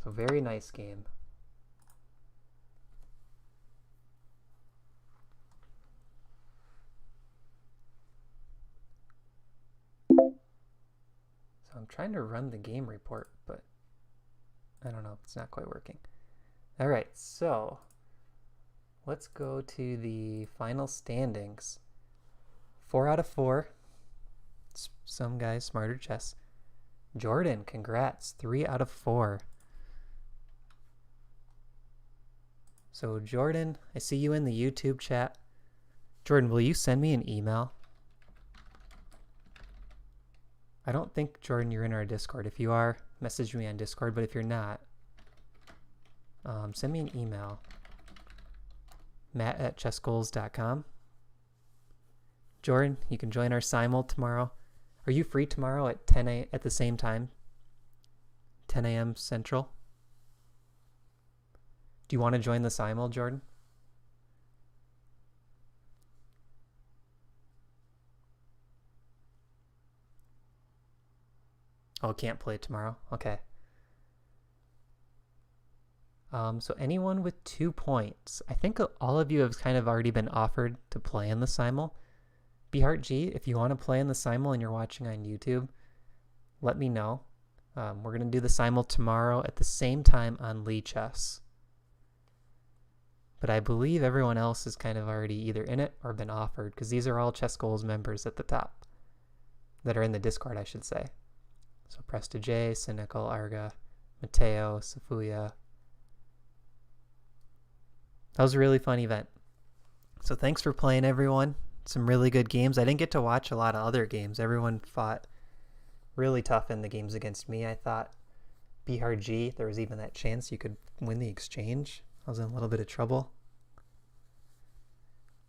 So very nice game. So I'm trying to run the game report, but I don't know, it's not quite working. All right, so let's go to the final standings. 4 out of 4. Some guys smarter chess. Jordan, congrats, 3 out of 4. So Jordan, I see you in the YouTube chat. Jordan, will you send me an email? I don't think, Jordan, you're in our Discord. If you are, message me on Discord, but if you're not, send me an email. Matt@chessgoals.com. Jordan, you can join our simul tomorrow. Are you free tomorrow at 10 a.m. at the same time? 10 a.m. Central? Do you want to join the simul, Jordan? Oh, can't play tomorrow? Okay. So anyone with 2 points. I think all of you have kind of already been offered to play in the simul. BHeartG, if you want to play in the simul and you're watching on YouTube, let me know. We're going to do the simul tomorrow at the same time on Lee Chess. But I believe everyone else is kind of already either in it or been offered, because these are all ChessGoals members at the top that are in the Discord, I should say. So Presta J, Cynical, Arga, Mateo, Safuya. That was a really fun event. So thanks for playing, everyone. Some really good games. I didn't get to watch a lot of other games. Everyone fought really tough in the games against me. I thought BRG, there was even that chance you could win the exchange. I was in a little bit of trouble.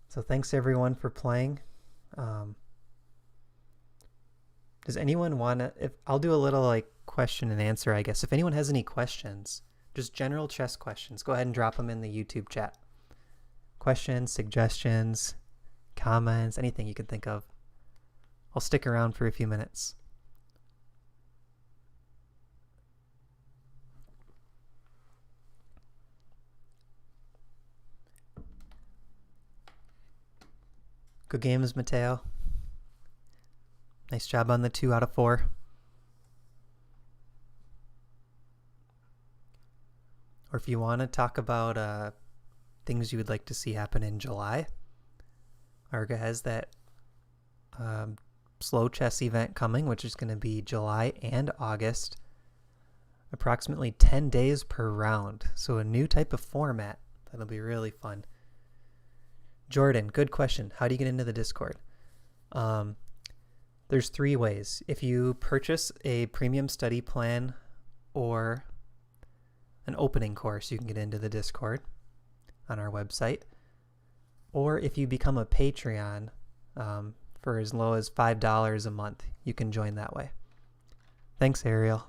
So thanks everyone for playing. Does anyone want to, I'll do a little like question and answer, I guess. If anyone has any questions, just general chess questions, go ahead and drop them in the YouTube chat. Questions, suggestions, comments, anything you can think of. I'll stick around for a few minutes. Good games, Mateo. Nice job on the 2 out of 4. Or if you want to talk about things you would like to see happen in July, Arga has that slow chess event coming, which is going to be July and August. Approximately 10 days per round. So a new type of format. That'll be really fun. Jordan, good question. How do you get into the Discord? There's 3 ways. If you purchase a premium study plan or an opening course, you can get into the Discord on our website. Or if you become a Patreon for as low as $5 a month, you can join that way. Thanks, Ariel.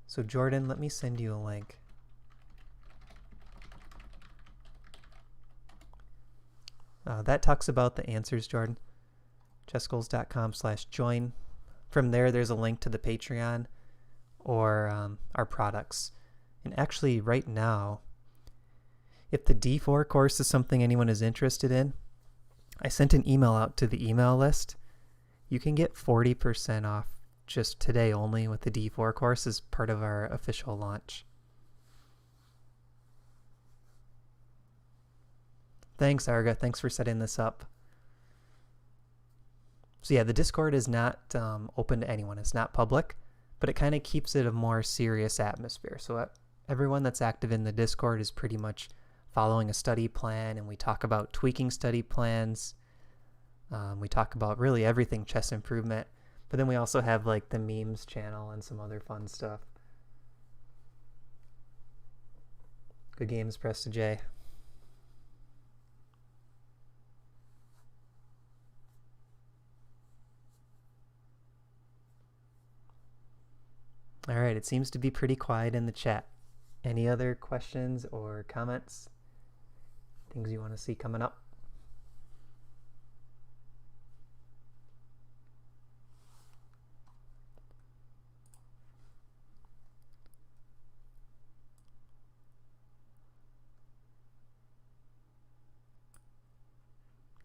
So Jordan, let me send you a link. That talks about the answers, Jordan. chessgoals.com/join. From there, there's a link to the Patreon or our products. And actually, right now, if the D4 course is something anyone is interested in, I sent an email out to the email list. You can get 40% off just today only with the D4 course as part of our official launch. Thanks, Arga. Thanks for setting this up. So yeah, the Discord is not open to anyone. It's not public, but it kind of keeps it a more serious atmosphere. So everyone that's active in the Discord is pretty much following a study plan, and we talk about tweaking study plans. We talk about really everything chess improvement, but then we also have like the memes channel and some other fun stuff. Good games, Presta J. All right, it seems to be pretty quiet in the chat. Any other questions or comments? Things you want to see coming up?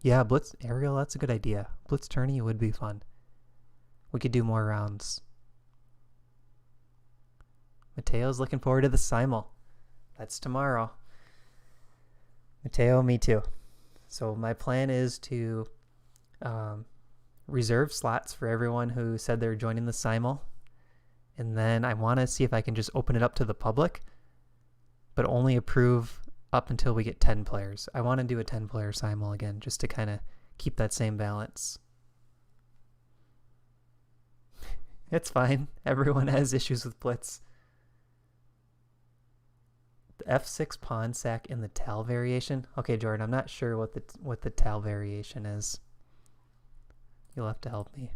Yeah, Blitz, Ariel, that's a good idea. Blitz tourney would be fun. We could do more rounds. Mateo's looking forward to the simul. That's tomorrow. Mateo, me too. So my plan is to reserve slots for everyone who said they're joining the simul. And then I want to see if I can just open it up to the public, but only approve up until we get 10 players. I want to do a 10-player simul again, just to kind of keep that same balance. It's fine. Everyone has issues with Blitz. The F6 pawn sack in the Tal variation. Okay, Jordan, I'm not sure what the Tal variation is. You'll have to help me.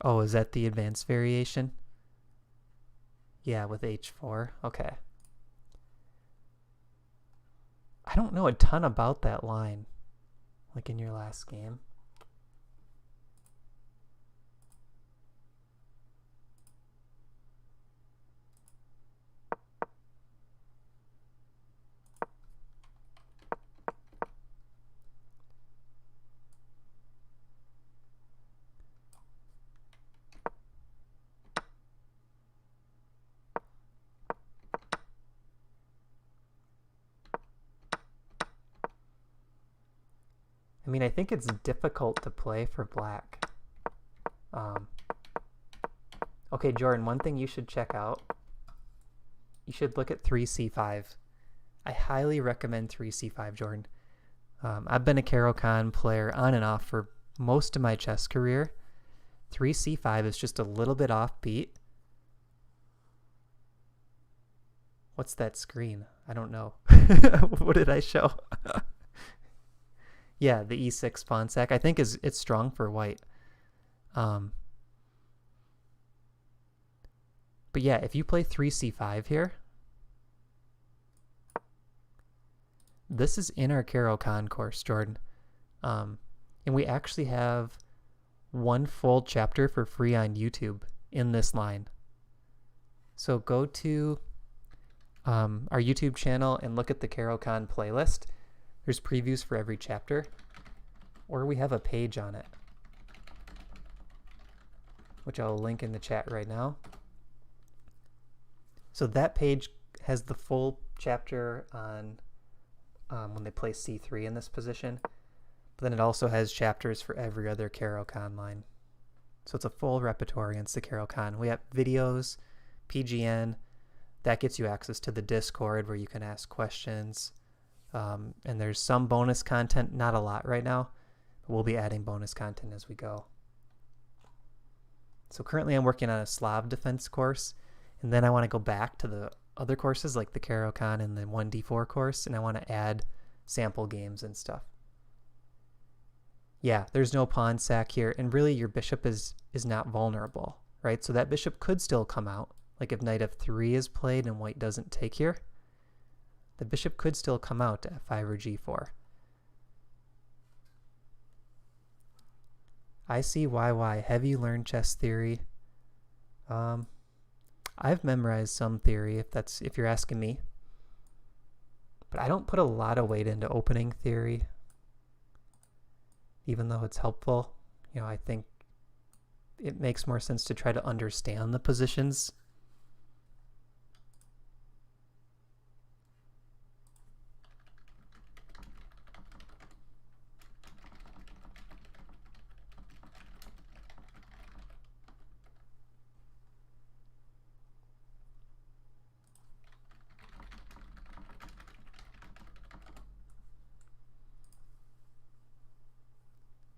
Oh, is that the advanced variation? Yeah, with H4. Okay. I don't know a ton about that line, like in your last game. I mean, I think it's difficult to play for black. Okay, Jordan, one thing you should check out, you should look at 3c5. I highly recommend 3c5, Jordan. I've been a caro-kann player on and off for most of my chess career. 3c5 is just a little bit offbeat. What's that screen? I don't know. What did I show? Yeah, the E6 pawn sack, I think it's strong for white. But yeah, if you play 3c5 here, this is in our caro-kann course, Jordan. And we actually have one full chapter for free on YouTube in this line. So go to our YouTube channel and look at the caro-kann playlist. There's previews for every chapter, or we have a page on it, which I'll link in the chat right now. So that page has the full chapter on when they play c3 in this position, but then it also has chapters for every other caro-kann line. So it's a full repertoire against the caro-kann. We have videos, PGN, that gets you access to the Discord where you can ask questions. And there's some bonus content, not a lot right now, but we'll be adding bonus content as we go. So currently I'm working on a Slav defense course, and then I want to go back to the other courses like the caro-kann and the 1d4 course, and I want to add sample games and stuff. Yeah, there's no pawn sack here, and really your bishop is not vulnerable, right? So that bishop could still come out. Like if knight f3 is played and white doesn't take here, the bishop could still come out to f5 or g4. I see YY. Have you learned chess theory? I've memorized some theory if you're asking me. But I don't put a lot of weight into opening theory. Even though it's helpful, you know, I think it makes more sense to try to understand the positions.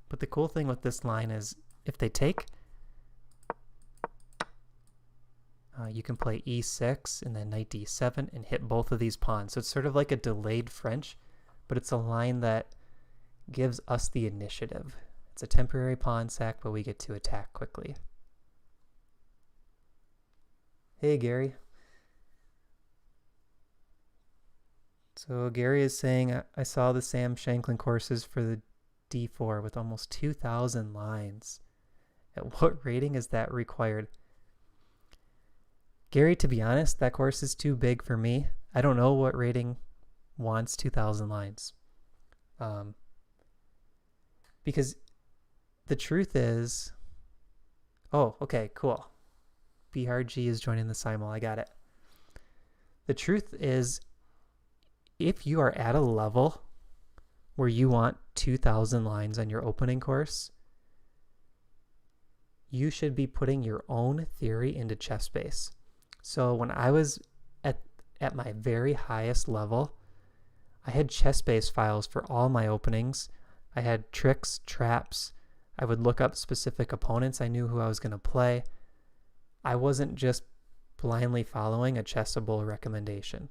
But the cool thing with this line is if they take, you can play e6 and then knight d7 and hit both of these pawns. So it's sort of like a delayed French, but it's a line that gives us the initiative. It's a temporary pawn sack, but we get to attack quickly. Hey, Gary. So Gary is saying, I saw the Sam Shanklin courses for the D4 with almost 2,000 lines. At what rating is that required? Gary, to be honest, that course is too big for me. I don't know what rating wants 2,000 lines. Because the truth is... Oh, okay, cool. BRG is joining the simul. I got it. The truth is, if you are at a level where you want 2,000 lines on your opening course, you should be putting your own theory into ChessBase. So when I was at my very highest level, I had ChessBase files for all my openings. I had tricks, traps. I would look up specific opponents. I knew who I was going to play. I wasn't just blindly following a Chessable recommendation.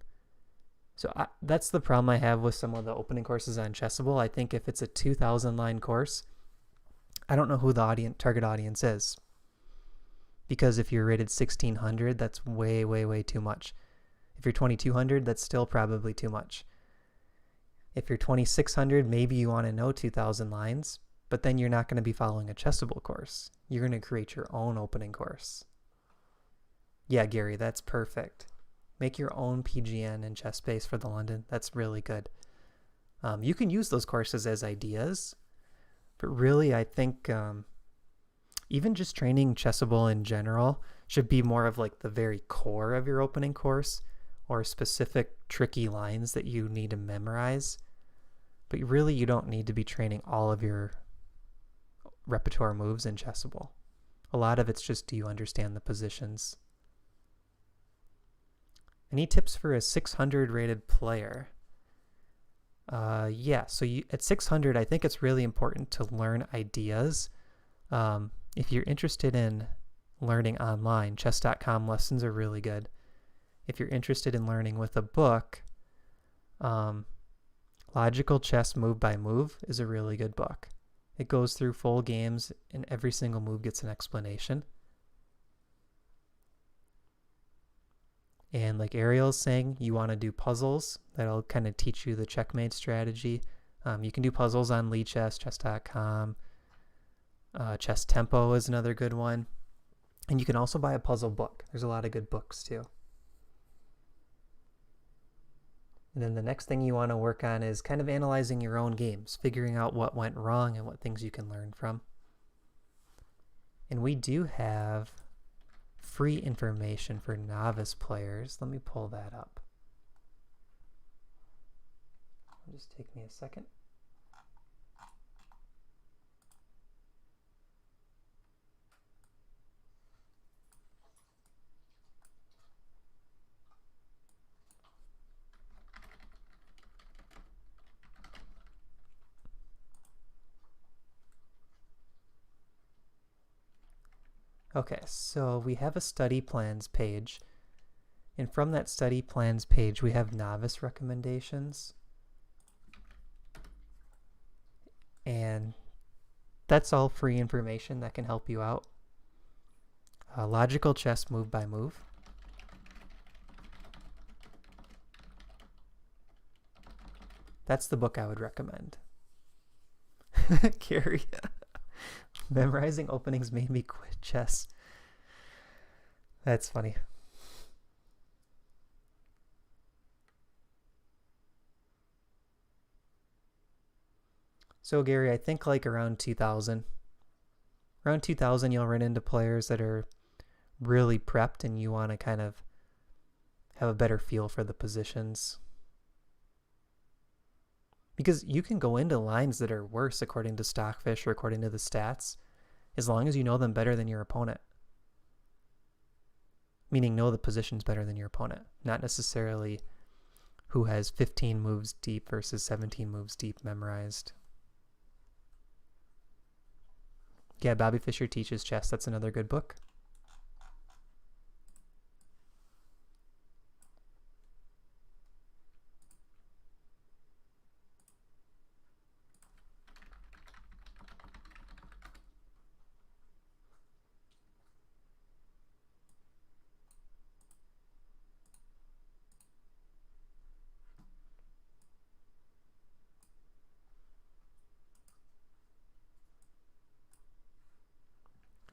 So that's the problem I have with some of the opening courses on Chessable. I think if it's a 2,000 line course, I don't know who the target audience is. Because if you're rated 1,600, that's way, way, way too much. If you're 2,200, that's still probably too much. If you're 2,600, maybe you want to know 2,000 lines, but then you're not going to be following a Chessable course. You're going to create your own opening course. Yeah, Gary, that's perfect. Make your own PGN and ChessBase for the London. That's really good. You can use those courses as ideas, but really I think even just training Chessable in general should be more of like the very core of your opening course or specific tricky lines that you need to memorize. But really you don't need to be training all of your repertoire moves in Chessable. A lot of it's just, do you understand the positions? Any tips for a 600 rated player? Yeah, so at 600, I think it's really important to learn ideas. If you're interested in learning online, chess.com lessons are really good. If you're interested in learning with a book, Logical Chess Move by Move is a really good book. It goes through full games and every single move gets an explanation. And like Ariel's saying, you want to do puzzles. That'll kind of teach you the checkmate strategy. You can do puzzles on Lee Chess, chess.com. Chess Tempo is another good one. And you can also buy a puzzle book. There's a lot of good books too. And then the next thing you want to work on is kind of analyzing your own games, figuring out what went wrong and what things you can learn from. And we do have free information for novice players. Let me pull that up. It'll just take me a second. Okay, so we have a study plans page, and from that study plans page we have novice recommendations, and that's all free information that can help you out. Logical chess move by move. That's the book I would recommend. Carrie. Memorizing openings made me quit chess. That's funny. So Gary, I think like around 2000 you'll run into players that are really prepped and you want to kind of have a better feel for the positions. Because you can go into lines that are worse according to Stockfish or according to the stats, as long as you know them better than your opponent. Meaning know the positions better than your opponent, not necessarily who has 15 moves deep versus 17 moves deep memorized. Yeah, Bobby Fischer Teaches Chess. That's another good book.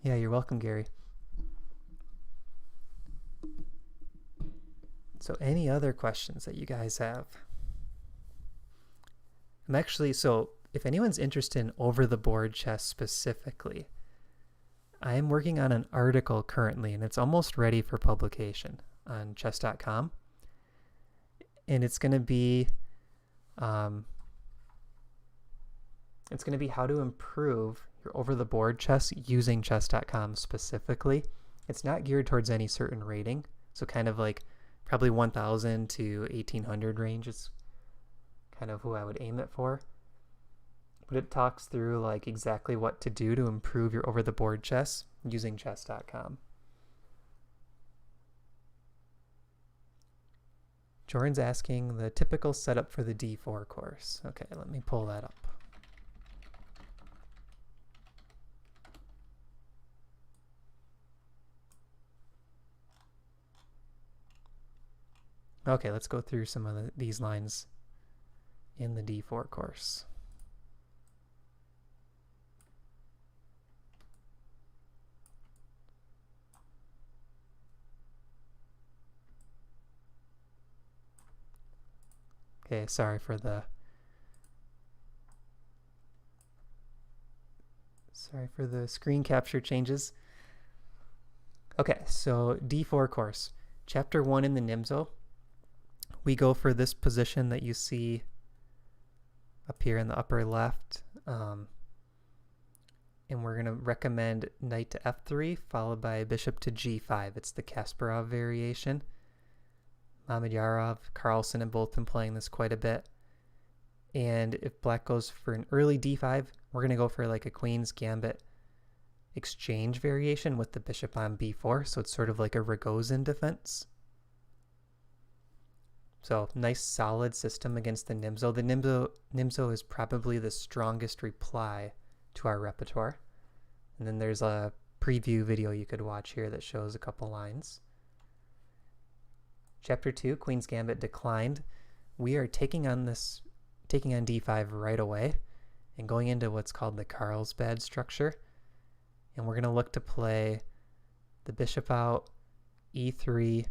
Yeah, you're welcome, Gary. So any other questions that you guys have? So if anyone's interested in over-the-board chess specifically, I am working on an article currently, and it's almost ready for publication on chess.com. And it's going to be how to improve your over-the-board chess using chess.com specifically. It's not geared towards any certain rating, so kind of like probably 1000 to 1800 range is kind of who I would aim it for. But it talks through like exactly what to do to improve your over-the-board chess using chess.com. Jordan's asking the typical setup for the D4 course. Okay, let me pull that up. Okay, let's go through some of these lines in the D4 course. Okay, sorry for the screen capture changes. Okay, so D4 course, chapter 1 in the Nimzo. We go for this position that you see up here in the upper left, and we're going to recommend knight to f3 followed by bishop to g5. It's the Kasparov variation. Mamedyarov, Carlsen have both been playing this quite a bit. And if black goes for an early d5, we're going to go for like a queen's gambit exchange variation with the bishop on b4, so it's sort of like a Rogozin defense. So nice solid system against the Nimzo. The Nimzo is probably the strongest reply to our repertoire. And then there's a preview video you could watch here that shows a couple lines. Chapter 2, Queen's Gambit declined. We are taking on d5 right away and going into what's called the Carlsbad structure. And we're going to look to play the bishop out, e3,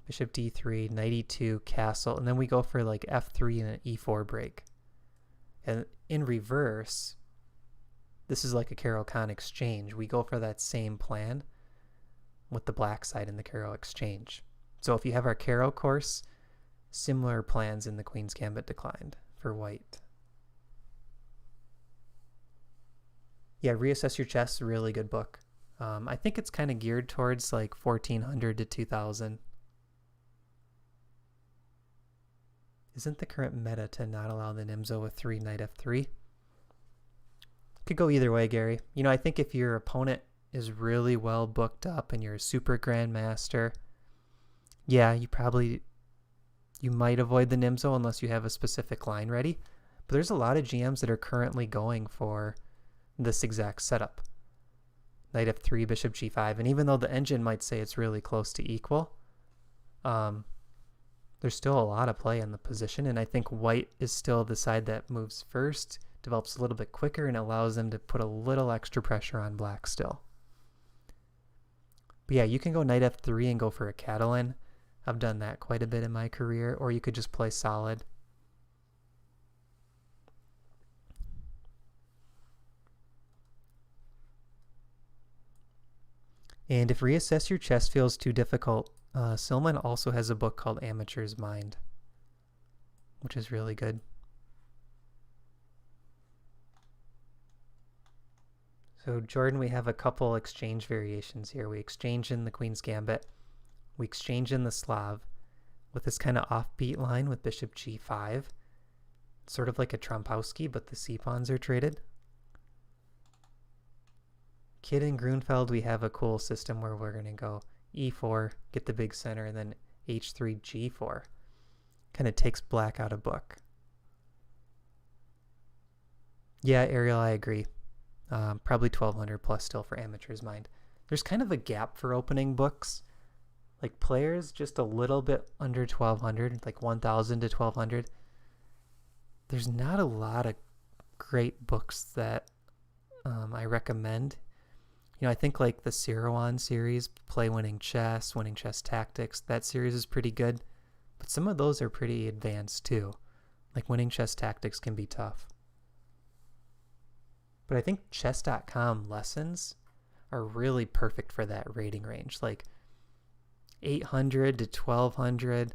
bishop d3, knight e2, castle, and then we go for like f3 and an e4 break. And in reverse, this is like a caro-kann exchange. We go for that same plan with the black side in the caro exchange. So if you have our caro course, similar plans in the Queen's Gambit declined for white. Yeah, Reassess Your Chess, really good book. I think it's kind of geared towards like 1400 to 2000. Isn't the current meta to not allow the Nimzo with 3 knight f3? Could go either way, Gary. You know, I think if your opponent is really well booked up and you're a super grandmaster, yeah, you might avoid the Nimzo unless you have a specific line ready. But there's a lot of GMs that are currently going for this exact setup. Knight f3, bishop g5, and even though the engine might say it's really close to equal, there's still a lot of play in the position, and I think white is still the side that moves first, develops a little bit quicker, and allows them to put a little extra pressure on black still. But yeah, you can go knight f3 and go for a Catalan. I've done that quite a bit in my career, or you could just play solid. And if Reassess Your Chess feels too difficult, Silman also has a book called Amateur's Mind, which is really good. So Jordan, we have a couple exchange variations here. We exchange in the Queen's Gambit. We exchange in the Slav with this kind of offbeat line with bishop g5. Sort of like a Trompowsky, but the c-pawns are traded. Kidd and Grunfeld, we have a cool system where we're going to go e4, get the big center, and then h3, g4. Kind of takes black out of book. Yeah, Ariel, I agree. Probably 1200 plus still for Amateur's Mind. There's kind of a gap for opening books. Like players just a little bit under 1200, like 1000 to 1200. There's not a lot of great books that I recommend. You know, I think like the Sirouan series, Play Winning Chess Tactics, that series is pretty good. But some of those are pretty advanced too. Like Winning Chess Tactics can be tough. But I think chess.com lessons are really perfect for that rating range. Like 800 to 1200.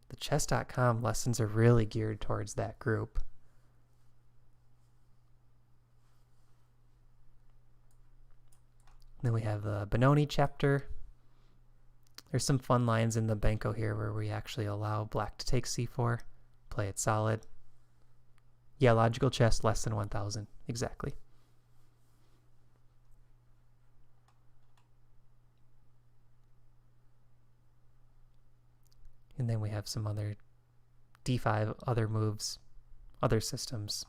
The chess.com lessons are really geared towards that group. Then we have the Benoni chapter. There's some fun lines in the Benko here where we actually allow black to take c4, play it solid. Yeah, logical chess, less than 1000. Exactly. And then we have some other d5, other moves, other systems.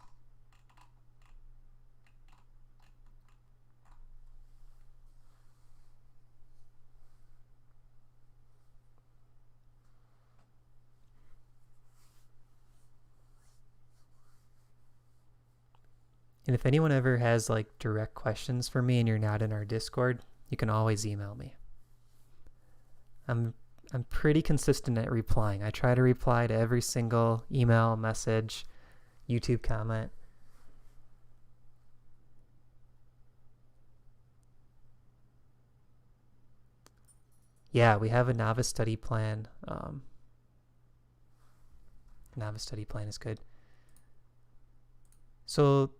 And if anyone ever has like direct questions for me and you're not in our Discord, you can always email me. I'm pretty consistent at replying. I try to reply to every single email, message, YouTube comment. Yeah, we have a novice study plan. Novice study plan is good. So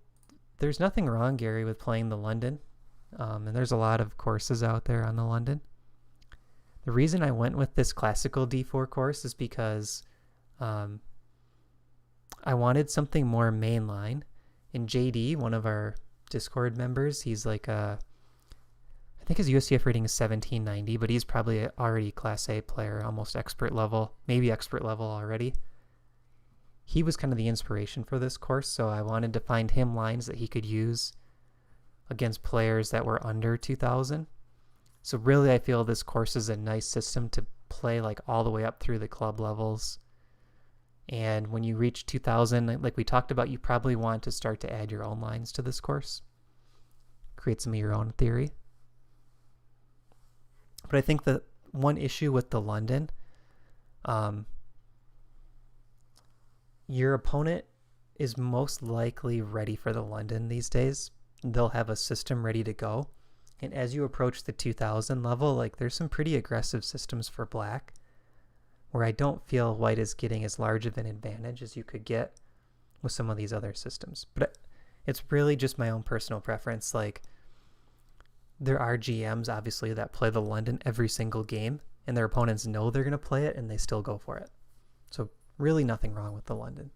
there's nothing wrong, Gary, with playing the London. And there's a lot of courses out there on the London. The reason I went with this classical D4 course is because I wanted something more mainline. And JD, one of our Discord members, he's like I think his USCF rating is 1790, but he's probably already Class A player, almost expert level, maybe expert level already. He was kind of the inspiration for this course, so I wanted to find him lines that he could use against players that were under 2000. So really I feel this course is a nice system to play like all the way up through the club levels. And when you reach 2000, like we talked about, you probably want to start to add your own lines to this course. create some of your own theory. But I think the one issue with the London, your opponent is most likely ready for the London these days. They'll have a system ready to go. And as you approach the 2000 level, like there's some pretty aggressive systems for black where I don't feel white is getting as large of an advantage as you could get with some of these other systems. But it's really just my own personal preference. Like there are GMs obviously that play the London every single game and their opponents know they're going to play it and they still go for it. So really nothing wrong with the London.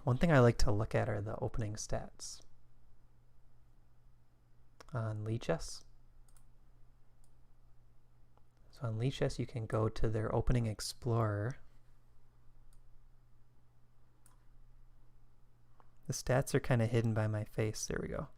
One thing I like to look at are the opening stats on Lichess. So on Lichess, you can go to their opening explorer. The stats are kind of hidden by my face. There we go.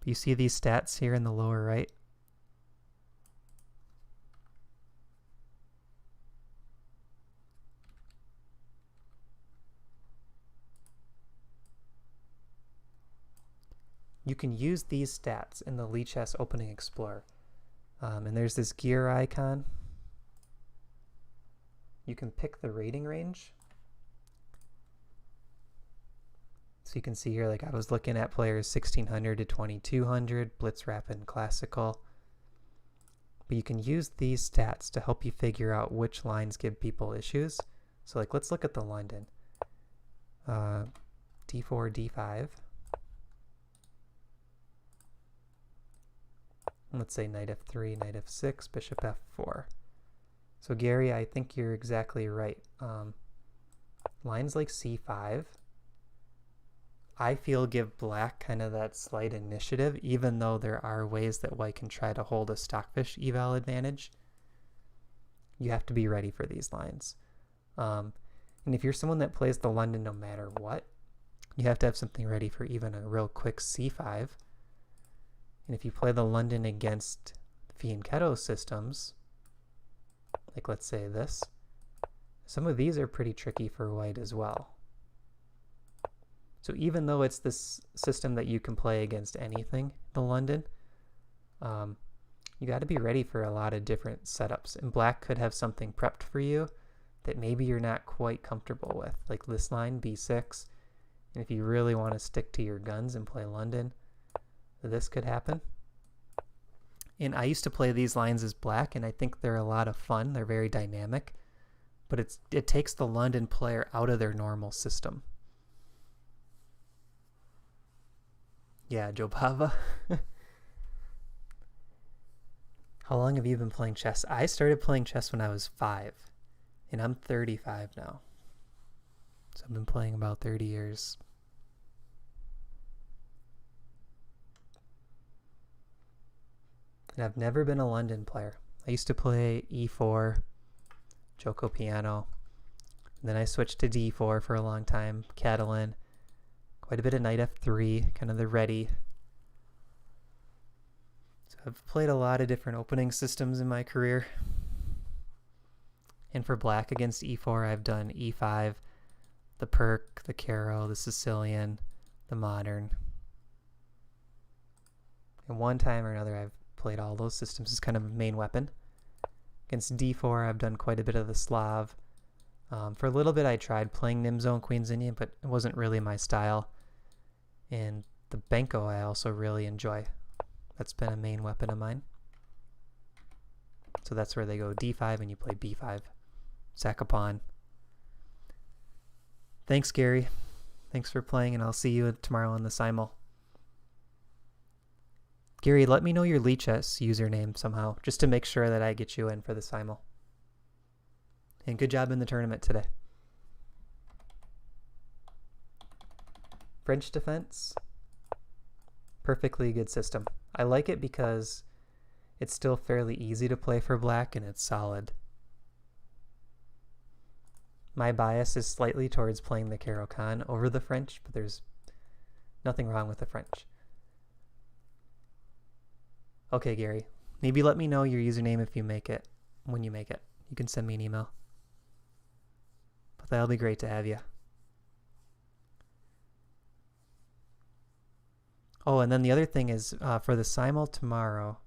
You see these stats here in the lower right? You can use these stats in the Lichess Opening Explorer. And there's this gear icon. You can pick the rating range. So you can see here, like I was looking at players 1600 to 2200, Blitz Rapid, and Classical. But you can use these stats to help you figure out which lines give people issues. So like let's look at the London. D4, D5. Let's say knight f3, knight f6, bishop f4. So Gary, I think you're exactly right. Lines like c5, I feel give black kind of that slight initiative, even though there are ways that white can try to hold a stockfish eval advantage. You have to be ready for these lines. And if you're someone that plays the London no matter what, you have to have something ready for even a real quick c5. And if you play the London against fianchetto systems, like let's say this, some of these are pretty tricky for white as well. So even though it's this system that you can play against anything, the London, you got to be ready for a lot of different setups. And black could have something prepped for you that maybe you're not quite comfortable with, like this line, b6. And if you really want to stick to your guns and play London, this could happen. And I used to play these lines as black, and I think they're a lot of fun. They're very dynamic, but it takes the London player out of their normal system. Yeah, Joe Bava. How long have you been playing chess? I started playing chess when I was 5, and I'm 35 now. So I've been playing about 30 years. And I've never been a London player. I used to play e4, Joko piano. And then I switched to d4 for a long time, Catalan. Quite a bit of knight f3, kind of the ready. So I've played a lot of different opening systems in my career. And for black against e4, I've done e5, the Perk, the Caro, the Sicilian, the Modern. And one time or another, I've played all those systems as kind of a main weapon. Against d4, I've done quite a bit of the Slav. For a little bit, I tried playing Nimzo, Queen's Indian, but it wasn't really my style. And the Benko I also really enjoy. That's been a main weapon of mine. So that's where they go d5 and you play b5. Sack a pawn. Thanks, Gary. Thanks for playing, and I'll see you tomorrow on the Simul. Gary, let me know your Lichess username somehow, just to make sure that I get you in for the Simul. And good job in the tournament today. French defense, perfectly good system. I like it because it's still fairly easy to play for black and it's solid. My bias is slightly towards playing the caro-kann over the French, but there's nothing wrong with the French. Okay, Gary, maybe let me know your username if you make it, when you make it. You can send me an email. But that'll be great to have you. Oh, and then the other thing is, for the simul tomorrow,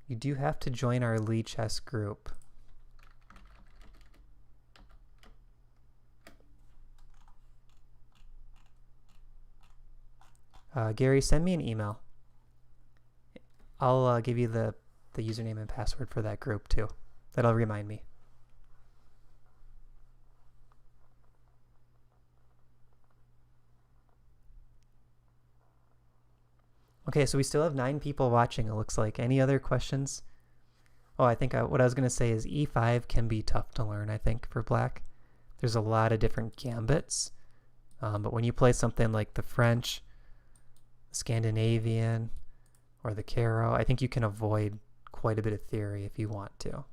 you do have to join our Lee Chess group. Gary, send me an email. I'll give you the username and password for that group too. That'll remind me. Okay, so we still have 9 people watching, it looks like. Any other questions? Oh, I think what I was going to say is e5 can be tough to learn, I think, for black. There's a lot of different gambits. But when you play something like the French, Scandinavian, or the caro, I think you can avoid quite a bit of theory if you want to.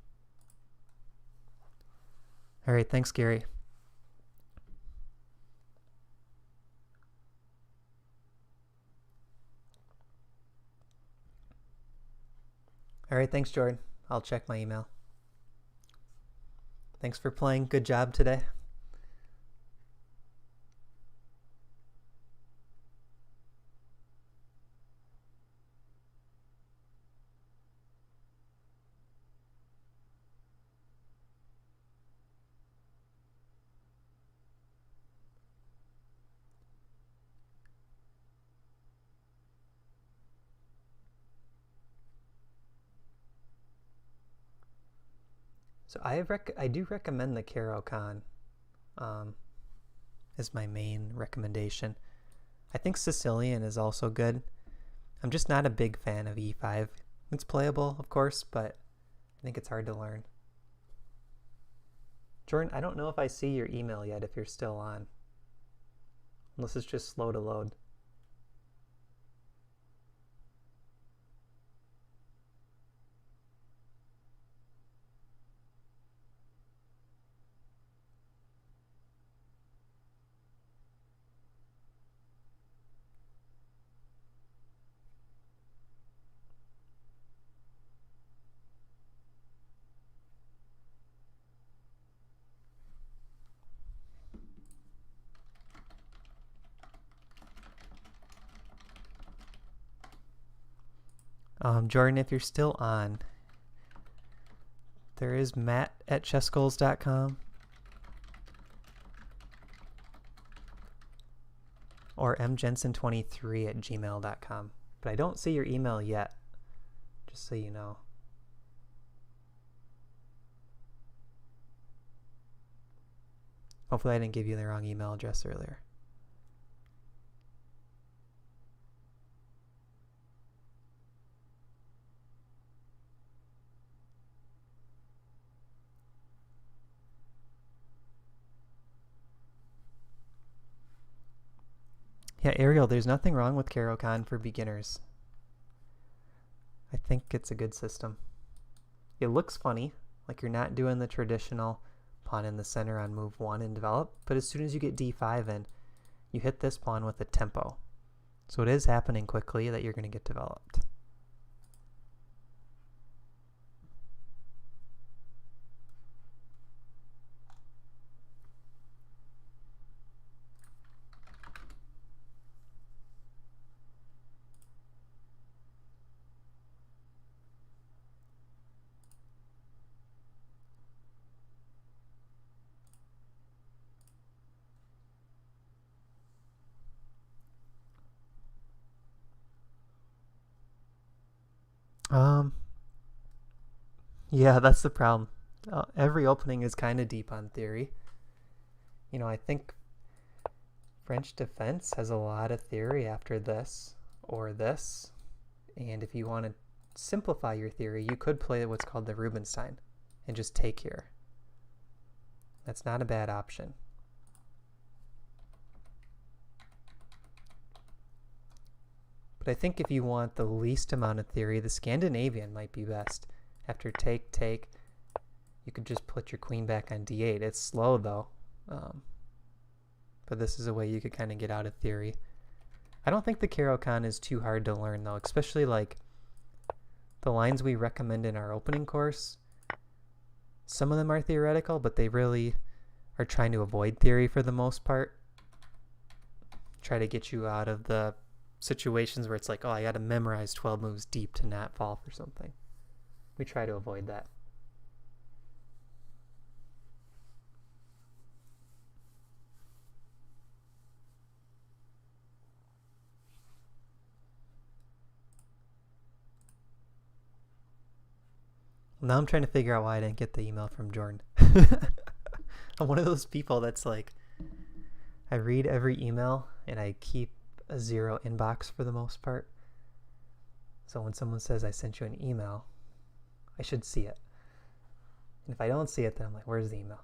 All right, thanks, Gary. All right, thanks, Jordan. I'll check my email. Thanks for playing. Good job today. So I do recommend the caro-kann as my main recommendation. I think Sicilian is also good. I'm just not a big fan of e5. It's playable, of course, but I think it's hard to learn. Jordan, I don't know if I see your email yet if you're still on. Unless it's just slow to load. Jordan, if you're still on, there is Matt at ChessGoals.com or mjensen23 at gmail.com. But I don't see your email yet, just so you know. Hopefully I didn't give you the wrong email address earlier. Yeah, Ariel, there's nothing wrong with caro-kann for beginners. I think it's a good system. It looks funny, like you're not doing the traditional pawn in the center on move 1 and develop, but as soon as you get d5 in, you hit this pawn with a tempo. So it is happening quickly that you're going to get developed. Yeah, that's the problem. Every opening is kind of deep on theory. You know, I think French defense has a lot of theory after this or this. And if you want to simplify your theory, you could play what's called the Rubinstein and just take here. That's not a bad option. But I think if you want the least amount of theory, the Scandinavian might be best. After take, you could just put your queen back on d8. It's slow though. But this is a way you could kind of get out of theory. I don't think the caro-kann is too hard to learn though, especially like the lines we recommend in our opening course. Some of them are theoretical, but they really are trying to avoid theory for the most part. Try to get you out of the situations where it's like, oh, I got to memorize 12 moves deep to not fall for something. We try to avoid that. Now I'm trying to figure out why I didn't get the email from Jordan. I'm one of those people that's like, I read every email and I keep a zero inbox for the most part. So when someone says I sent you an email, I should see it. And if I don't see it, then I'm like, where's the email?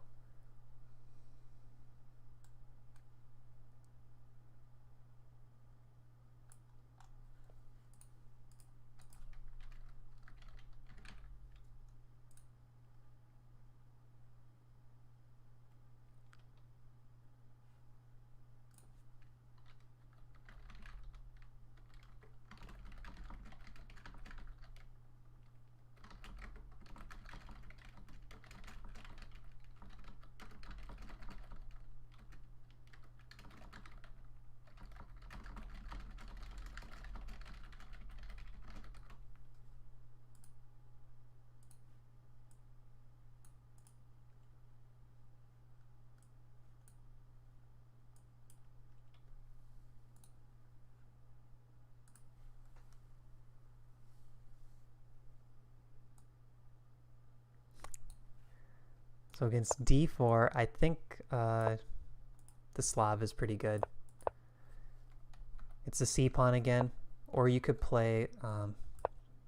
So against d4, I think the Slav is pretty good. It's the c pawn again, or you could play,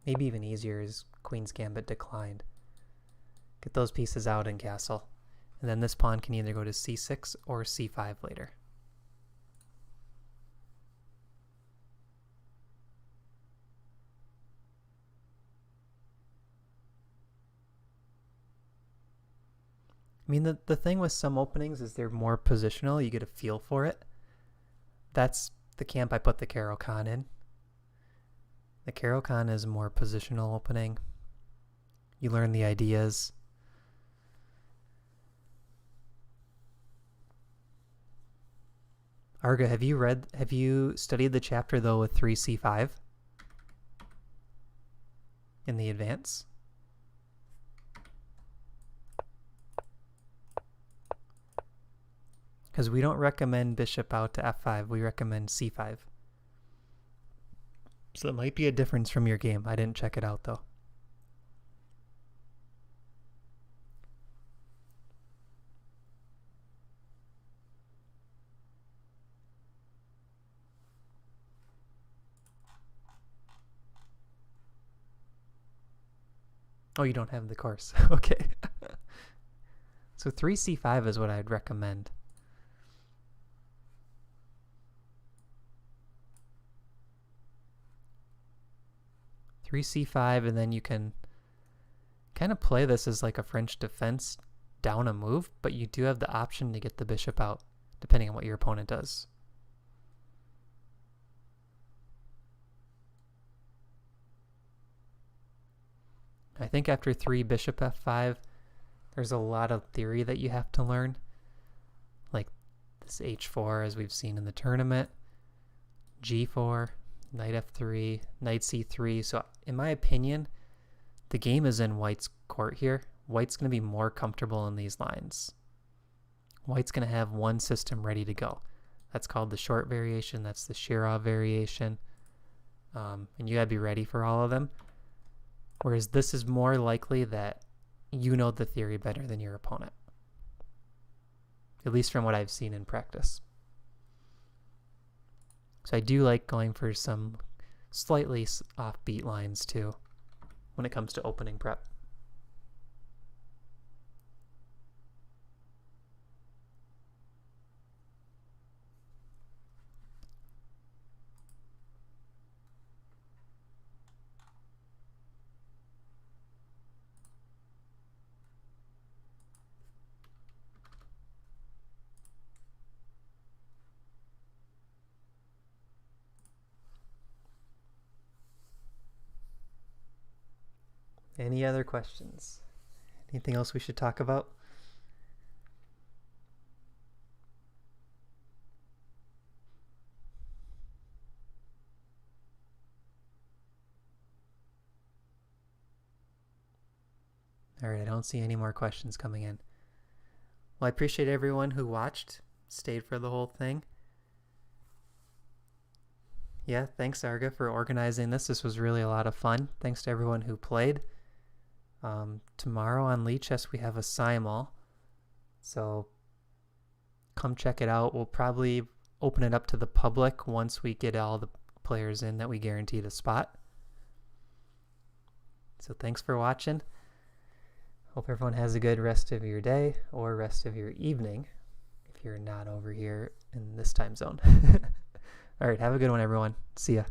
maybe even easier is Queen's Gambit declined. Get those pieces out and castle. And then this pawn can either go to c6 or c5 later. I mean, the thing with some openings is they're more positional. You get a feel for it. That's the camp I put the caro-kann in. The caro-kann is a more positional opening. You learn the ideas. Arga, have you studied the chapter though with 3c5 in the advance? Because we don't recommend bishop out to f5, we recommend c5. So it might be a difference from your game. I didn't check it out though. Oh, you don't have the course. Okay. So 3c5 is what I'd recommend. Three c5, and then you can kind of play this as like a French defense down a move, but you do have the option to get the bishop out, depending on what your opponent does. I think after 3 bishop f5, there's a lot of theory that you have to learn, like this h4 as we've seen in the tournament, g4, knight f3, knight c3. So in my opinion, the game is in White's court here. White's going to be more comfortable in these lines. White's going to have one system ready to go. That's called the short variation. That's the Shirov variation. And you got to be ready for all of them. Whereas this is more likely that you know the theory better than your opponent. At least from what I've seen in practice. So I do like going for some slightly offbeat lines too when it comes to opening prep. Any other questions? Anything else we should talk about? All right, I don't see any more questions coming in. Well, I appreciate everyone who watched, stayed for the whole thing. Yeah, thanks, Arga, for organizing this. This was really a lot of fun. Thanks to everyone who played. Tomorrow on Lichess we have a simul, so come check it out. We'll probably open it up to the public once we get all the players in that we guarantee the spot. So thanks for watching. Hope everyone has a good rest of your day or rest of your evening if you're not over here in this time zone. All right, have a good one, everyone. See ya.